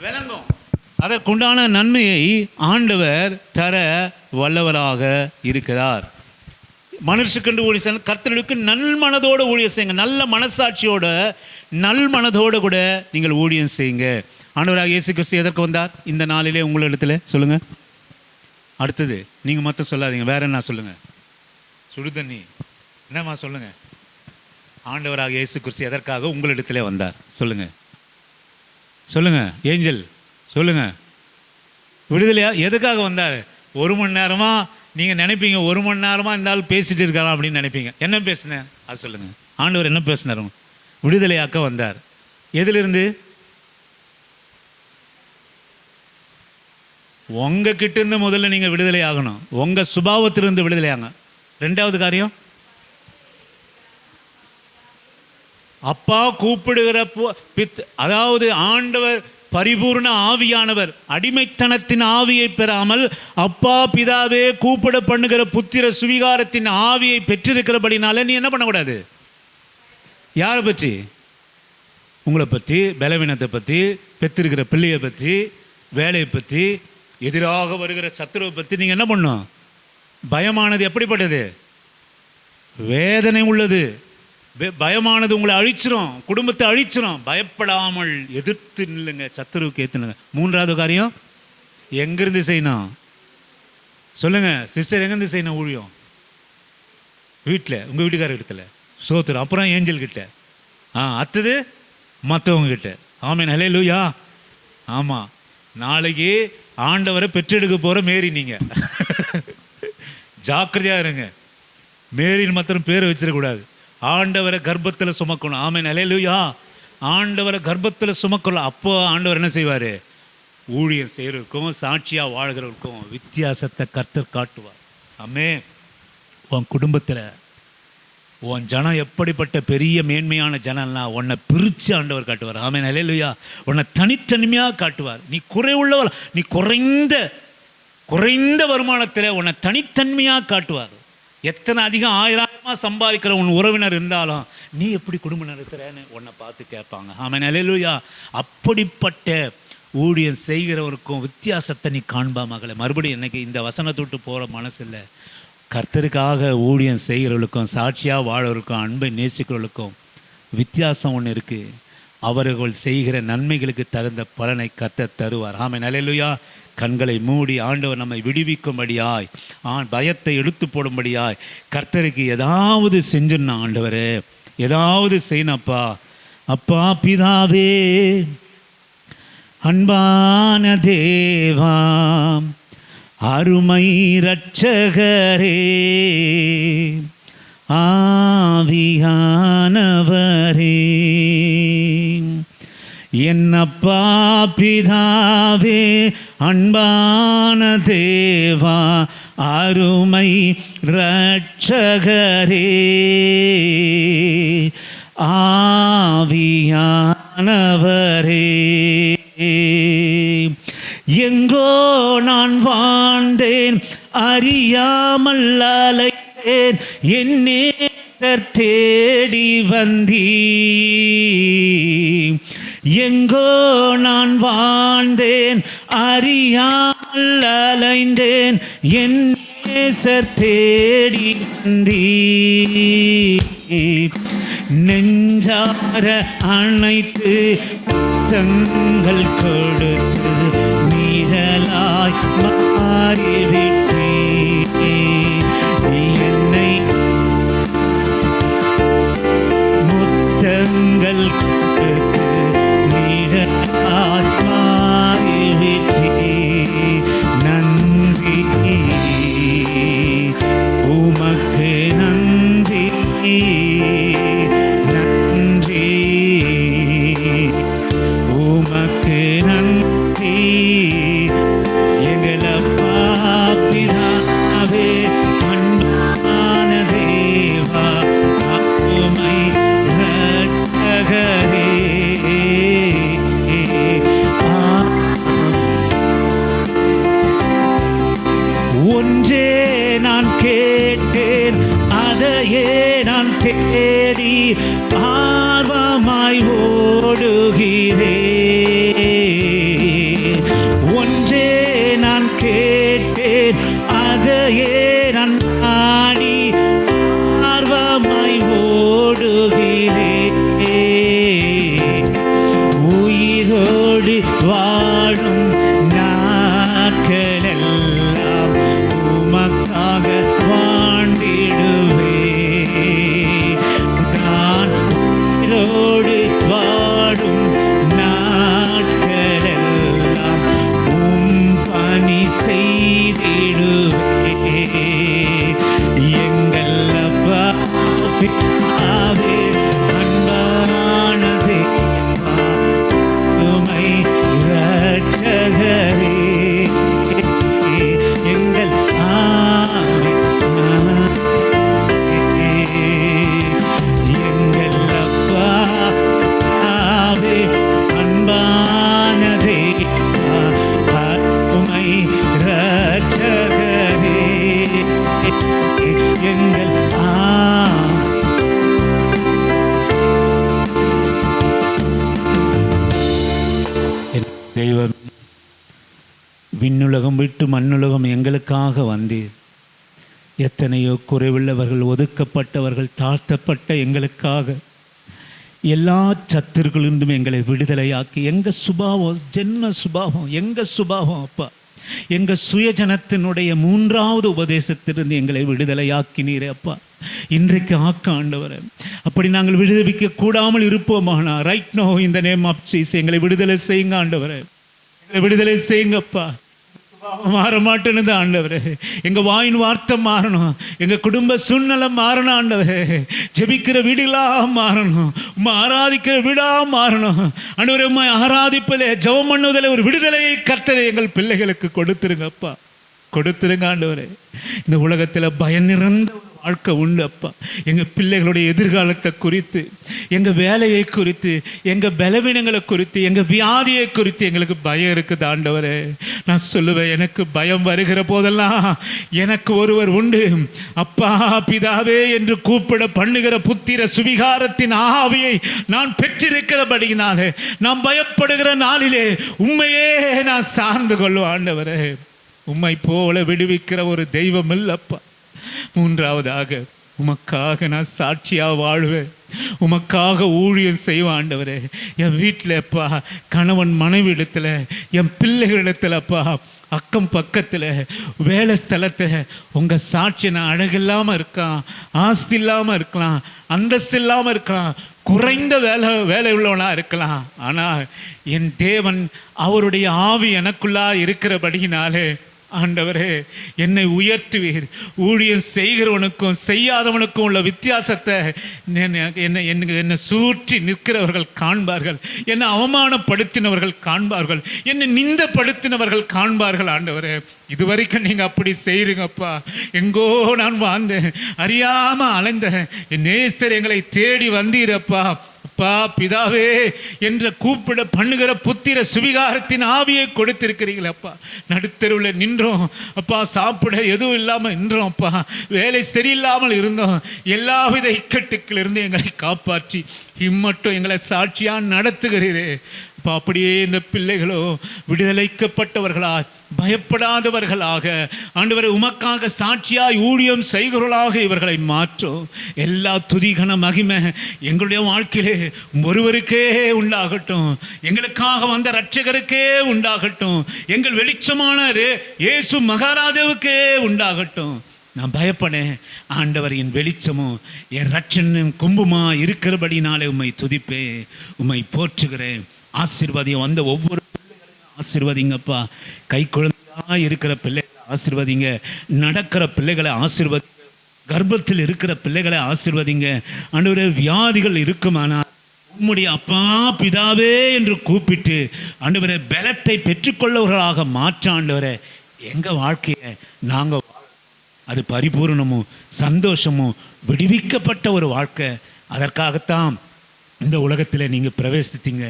விளங்கும். அதற்குண்டான நன்மையை ஆண்டவர் தர வல்லவராக இருக்கிறார். மனுஷுக்கென்று ஊழிய செய்ய கர்த்தருக்கு நல்மனதோடு ஊழியம் செய்யுங்க. நல்ல மனசாட்சியோட நல் மனதோடு கூட நீங்கள் ஊழியம் செய்யுங்க. ஆண்டவராக இயேசு கிறிஸ்து எதற்கு வந்தார் இந்த நாளிலே உங்களிடத்துல சொல்லுங்க. அடுத்தது நீங்கள் மட்டும் சொல்லாதீங்க, வேற என்ன சொல்லுங்க. சுடுதண்ணி என்னம்மா சொல்லுங்க. ஆண்டவராக இயேசு கிறிஸ்து எதற்காக உங்களிடத்திலே வந்தார் சொல்லுங்க. சொல்லுங்க ஏஞ்சல் சொல்லுங்க. விடுதலையா எதுக்காக வந்தார்? 1 மணி நேரமா நீங்கள் நினைப்பீங்க, 1 மணி நேரமாக இருந்தாலும் பேசிட்டு இருக்கலாம் அப்படின்னு நினைப்பீங்க. என்ன பேசுனேன் அது சொல்லுங்கள். ஆண்டவர் என்ன பேசினார்? விடுதலையாக்க வந்தார். எதிலிருந்து? உங்கள் கிட்டேருந்து முதல்ல நீங்கள் விடுதலை ஆகணும். உங்கள் சுபாவத்திலிருந்து விடுதலை ஆங்க. 2வது காரியம், அப்பா கூப்பிடுகிற அதாவது ஆண்டவர் பரிபூர்ண ஆவியானவர் அடிமைத்தனத்தின் ஆவியை பெறாமல் அப்பா பிதாவே கூப்பிட பண்ணுகிற புத்திர சுவிகாரத்தின் ஆவியை பெற்றிருக்கிறபடினால நீ என்ன பண்ணக்கூடாது? யாரை பற்றி? உங்களை பற்றி, பலவீனத்தை பற்றி, பெற்றிருக்கிற பிள்ளையை பற்றி, வேலையை பற்றி, எதிராக வருகிற சத்துருவை பற்றி நீங்கள் என்ன பண்ணும்? பயமானது எப்படிப்பட்டது? வேதனை உள்ளது. பயமானது உங்களை அழிச்சிரும், குடும்பத்தை அழிச்சிரும். பயப்படாமல் எதிர்த்து நில்லுங்க, சத்துருவுக்கு ஏற்றுனுங்க. 3வது காரியம் எங்கிருந்து செய்யணும் சொல்லுங்க சிஸ்டர். எங்கேருந்து செய்யணும் ஊழியம்? வீட்டில், உங்கள் வீட்டுக்கார இடத்துல சோத்துரும். அப்புறம் ஏஞ்சல் கிட்ட, அடுத்தது மற்றவங்க கிட்ட. ஆமேன், ஹல்லேலூயா. ஆமாம், நாளைக்கு ஆண்டவரை பெற்றெடுக்க போகிற மேரி நீங்கள் ஜாக்கிரதையாக இருங்க. மேரின்னு மாத்திரம் பேரை வச்சிடக்கூடாது. ஆண்டவரை கர்ப்பத்தில் சுமக்கணும். ஆமேன், ஹல்லேலூயா. ஆண்டவரை கர்ப்பத்தில் சுமக்கணும். அப்போ ஆண்டவர் என்ன செய்வார்? ஊழியம் செய்கிறவருக்கும் சாட்சியாக வாழ்கிறவருக்கும் வித்தியாசத்தை கர்த்தர் காட்டுவார். ஆமென். உன் குடும்பத்தில் உன் ஜனம் எப்படிப்பட்ட பெரிய மேன்மையான ஜனம்னா உன்னை பிரித்து ஆண்டவர் காட்டுவார். ஆமென். அல்லேலூயா. உன்னை தனித்தனிமையாக காட்டுவார். நீ குறைவுள்ளவர், நீ குறைந்த வருமானத்தில் உன்னை தனித்தன்மையாக காட்டுவார். எத்தனை அதிகம் 1000 சம்பாதிக்கிற உன் உறவினர் இருந்தாலும் நீ எப்படி குடும்பம் நடத்துகிறேன்னு உன்னை பார்த்து கேட்பாங்க. ஆமென். அல்லேலூயா. அப்படிப்பட்ட ஊழியம் செய்கிறவருக்கும் வித்தியாசத்தை நீ காண்பா மகளே. மறுபடியும் எனக்கு இந்த வசனத்தை விட்டு போகிற மனசு இல்லை. கர்த்தருக்காக ஊழியம் செய்கிறவர்களுக்கும் சாட்சியாக வாழறவருக்கும் அன்பை நேசிக்கிறவர்களுக்கும் வித்தியாசம் ஒன்று இருக்குது. அவர்கள் செய்கிற நன்மைகளுக்கு தகுந்த பலனை கர்த்தர் தருவார். ஆமென். அல்லேலூயா. கண்களை மூடி ஆண்டவர் நம்மை விடுவிக்கும்படியாய் பயத்தை எடுத்து போடும்படியாய் கர்த்தருக்கு ஏதாவது செஞ்சுன்னா, ஆண்டவரே ஏதாவது செய்யணப்பா. அப்பா பிதாவே, அன்பான தேவா, அருமை இரட்சகரே, ஆவியானவரே, என்னப்பா பிதாவே, அன்பான தேவா, அருமை இரட்சகரே, ஆவியானவரே, எங்கோ நான் வாழ்ந்தேன் அறியாமல் அலைந்தேன், என் நேசர் தேடி வந்தீர். எங்கோ நான் வாழ்ந்தேன் அறியாமல் அலைந்தேன், என் நேசர் தேடி வந்தீர். நெஞ்சார அணைத்து தங்கள் கொடுத்து நிழலாய் மாறிவிட்டீர். என்னை முத்தங்கள் கொடுத்து நிழலாய் மாறிவிட்டீர். நன்றி உமக்கு நன்றி, நன்றி உமக்கு நன்றி. எங்களப்பா பிதாவே, அன்பான தேவா, உம்மை இரட்சகரே, ஒன்றே நான் கேட்டேன், அதையே நான் தேடி ஆர்வமாய் ஓடுகிறேன். ஒன்றே நான் கேட்டேன், அதையே நான் நாடி ஆர்வமாய் ஓடுகிறேன். உயிரோடு வாழும் நாட்களெல்லாம் உமக்காக வாழ்ந்திடுவேன். நான் உயிரோடு வாழும் நாட்களெல்லாம் உம் பணி செய்திடுவேன். எங்கள் அப்பா பிதாவே, அன்பான தேவா, உம்மை இரட்சகரே, எங்கள் ஆவி, எங்கள் அப்பா பிதாவே, அன்பான தேவா, உம்மை இரட்சகரே, எங்கள் தெய்வம், விண்ணுலகம் விட்டு மண்ணுலகம் எங்களுக்காக வந்தீர். எத்தனையோ குறைவுள்ளவர்கள், ஒதுக்கப்பட்டவர்கள், தாழ்த்தப்பட்ட எங்களுக்காக எல்லா சத்துருக்களிலிருந்தும் எங்களை விடுதலையாக்கி எங்கள் சுபாவம், ஜென்ம சுபாவம், எங்கள் சுபாவம் அப்பா, எங்கள் சுயஜனத்தினுடைய 3வது உபதேசத்திலிருந்து எங்களை விடுதலையாக்கினீரே அப்பா. இன்றைக்கு ஆண்டவரே, அப்படி நாங்கள் விடுவிக்க கூடாமல் இருப்போமானா ரைட் நோ இந்த நேம் ஆஃப் ஜீசஸ் எங்களை விடுதலை செய்யுங்க ஆண்டவரே, எங்களை விடுதலை செய்யுங்கப்பா. மாற மாட்டேன்னு ஆண்டவரே. எங்கள் வாயின் வார்த்தை மாறணும், எங்கள் குடும்ப சூழ்நிலை மாறணும் ஆண்டவரே. ஜெபிக்கிற வீடுகளாக மாறணும், உம்மை ஆராதிக்கிற வீடாக மாறணும் ஆண்டவரே. உம்மை ஆராதிப்பதிலே ஜெபம் பண்ணுவதில் ஒரு விடுதலையை கர்த்தரை எங்கள் பிள்ளைகளுக்கு கொடுத்துருங்கப்பா, கொடுத்துருங்க ஆண்டவரே. இந்த உலகத்தில் பயம் நிறைந்த ஒரு வாழ்க்கை உண்டு அப்பா. எங்கள் பிள்ளைகளுடைய எதிர்காலத்தை குறித்து, எங்கள் வேலையை குறித்து, எங்கள் பலவீனங்களை குறித்து, எங்கள் வியாதியை குறித்து எங்களுக்கு பயம் இருக்குது ஆண்டவரே. நான் சொல்லுவேன், எனக்கு பயம் வருகிற போதெல்லாம் எனக்கு ஒருவர் உண்டு, அப்பா பிதாவே என்று கூப்பிட பண்ணுகிற புத்திர சுவிகாரத்தின் ஆவியை நான் பெற்றிருக்கிறபடியினாலே நான் பயப்படுகிற நாளிலே உண்மையே நான் சார்ந்து கொள்ளும் ஆண்டவரே. உம்மை போல விடுவிக்கிற ஒரு தெய்வம் இல்லப்பா. மூன்றாவதாக, உமக்காக நான் சாட்சியாக வாழ்வேன், உமக்காக ஊழியம் செய்வேன் ஆண்டவரே. என் வீட்டிலப்பா, கணவன் மனைவி இடத்துல, என் பிள்ளைகளிடத்துலப்பா, அக்கம் பக்கத்தில், வேலை ஸ்தலத்தில் உங்கள் சாட்சி நான் அழகில்லாமல் இருக்கலாம், ஆஸ்தி இல்லாமல் இருக்கலாம், அந்தஸ்து இல்லாமல் இருக்கலாம், குறைந்த வேலை உள்ளவனாக இருக்கலாம். ஆனால் என் தேவன் அவருடைய ஆவி எனக்குள்ளா இருக்கிறபடியினாலே ஆண்டவரே என்னை உயர்த்துவீர். ஊழியம் செய்கிறவனுக்கும் செய்யாதவனுக்கும் உள்ள வித்தியாசத்தை என்னை சுற்றி நிற்கிறவர்கள் காண்பார்கள், என்னை அவமானப்படுத்தினவர்கள் காண்பார்கள், என்னை நிந்தப்படுத்தினவர்கள் காண்பார்கள் ஆண்டவரே. இதுவரைக்கும் நீங்கள் அப்படி செய்கிறீங்கப்பா. எங்கோ நான் வாழ்ந்தேன், அறியாமல் அலைந்தேன், என் நேசர் எங்களை தேடி வந்தீரப்பா. அப்பா பிதாவே என்ற கூப்பிட பண்ணுகிற புத்திர சுவிகாரத்தின் ஆவியை கொடுத்திருக்கிறீங்களே அப்பா. நடுத்தருவில் நின்றோம் அப்பா, சாப்பிட எதுவும் இல்லாமல் நின்றோம் அப்பா, வேலை சரியில்லாமல் இருந்தோம், எல்லாவித இக்கட்டுக்களிலிருந்து எங்களை காப்பாற்றி இம்மட்டும் எங்களை சாட்சியாக நடத்துகிறீரே அப்பா. அப்படியே இந்த பிள்ளைகளோ விடுதலைக்கப்பட்டவர்களாக, பயப்படாதவர்களாக ஆண்டவரை உமக்காக சாட்சியாய் ஊழியம் செய்கிறவர்களாக இவர்களை மாற்றும். எல்லா துதிகன மகிமை எங்களுடைய வாழ்க்கையிலே ஒருவருக்கே உண்டாகட்டும், எங்களுக்காக வந்த இரட்சகருக்கே உண்டாகட்டும், எங்கள் வெளிச்சமான இயேசு மகாராஜாவுக்கே உண்டாகட்டும். நான் பயப்படேன் ஆண்டவர், என் வெளிச்சமும் என் ரட்சனும் கும்புமா இருக்கிறபடினாலே உம்மை துதிப்பேன், உம்மை போற்றுகிறேன். ஆசீர்வாதியம் வந்த ஒவ்வொரு பிள்ளைகளையும் ஆசீர்வதிங்கப்பா. கை குழந்தையாக இருக்கிற பிள்ளைகளை ஆசீர்வதிங்க, நடக்கிற பிள்ளைகளை ஆசீர்வதிங்க, கர்ப்பத்தில் இருக்கிற பிள்ளைகளை ஆசீர்வதிங்க ஆண்டவரே. வியாதிகள் இருக்குமானால் உம்முடைய அப்பா பிதாவே என்று கூப்பிட்டு ஆண்டவரே பலத்தை பெற்றுக்கொள்ளவர்களாக மாற்ற ஆண்டவரே. எங்கள் வாழ்க்கையை நாங்கள் அது பரிபூர்ணமும் சந்தோஷமும் விடுவிக்கப்பட்ட ஒரு வாழ்க்கை. அதற்காகத்தான் இந்த உலகத்தில் நீங்கள் பிரவேசித்தீங்க,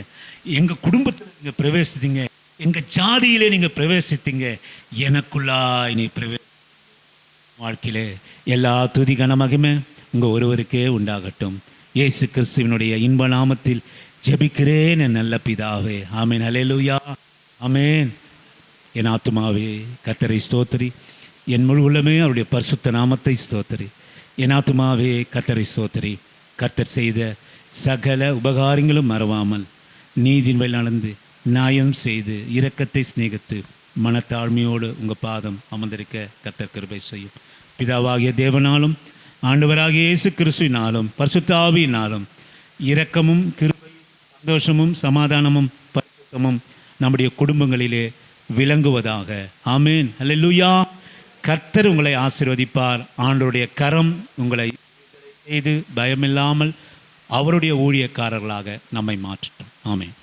எங்கள் குடும்பத்தில் நீங்கள் பிரவேசித்தீங்க, எங்கள் ஜாதியிலே நீங்கள் பிரவேசித்தீங்க, எனக்குள்ளாய் நீ வாழ்க்கையிலே எல்லா துதி கன மகிமை உங்கள் ஒருவருக்கே உண்டாகட்டும். இயேசு கிறிஸ்துவினுடைய இன்ப நாமத்தில் ஜெபிக்கிறேன் என் நல்ல பிதாவே, ஆமேன். ஹல்லேலூயா, ஆமேன். என் ஆத்துமாவே கர்த்தரை ஸ்தோத்திரி, என் முழு உள்ளமே அவருடைய பரிசுத்த நாமத்தை ஸ்தோத்திரி. என் ஆத்துமாவே கர்த்தரை ஸ்தோத்திரி. கர்த்தர் செய்த சகல உபகாரங்களும் மறவாமல் நீதியின் வழி நடந்து நியாயம் செய்து இரக்கத்தை சிநேகித்து மனத்தாழ்மையோடு உங்கள் பாதம் அமர்ந்திருக்க கர்த்தர் கிருபை செய்யும். பிதாவாகிய தேவனாலும் ஆண்டவராகிய இயேசு கிறிஸ்துவினாலும் பரிசுத்த ஆவியினாலும் இரக்கமும் கிருபையும் சந்தோஷமும் சமாதானமும் பரிசுத்தமும் நம்முடைய குடும்பங்களிலே விளங்குவதாக. ஆமேன். ஹல்லேலூயா. கர்த்தர் உங்களை ஆசீர்வதிப்பார். ஆண்டவருடைய கரம் உங்களை செய்து பயமில்லாமல் அவருடைய ஊழியக்காரர்களாக நம்மை மாற்றட்டும். ஆமேன்.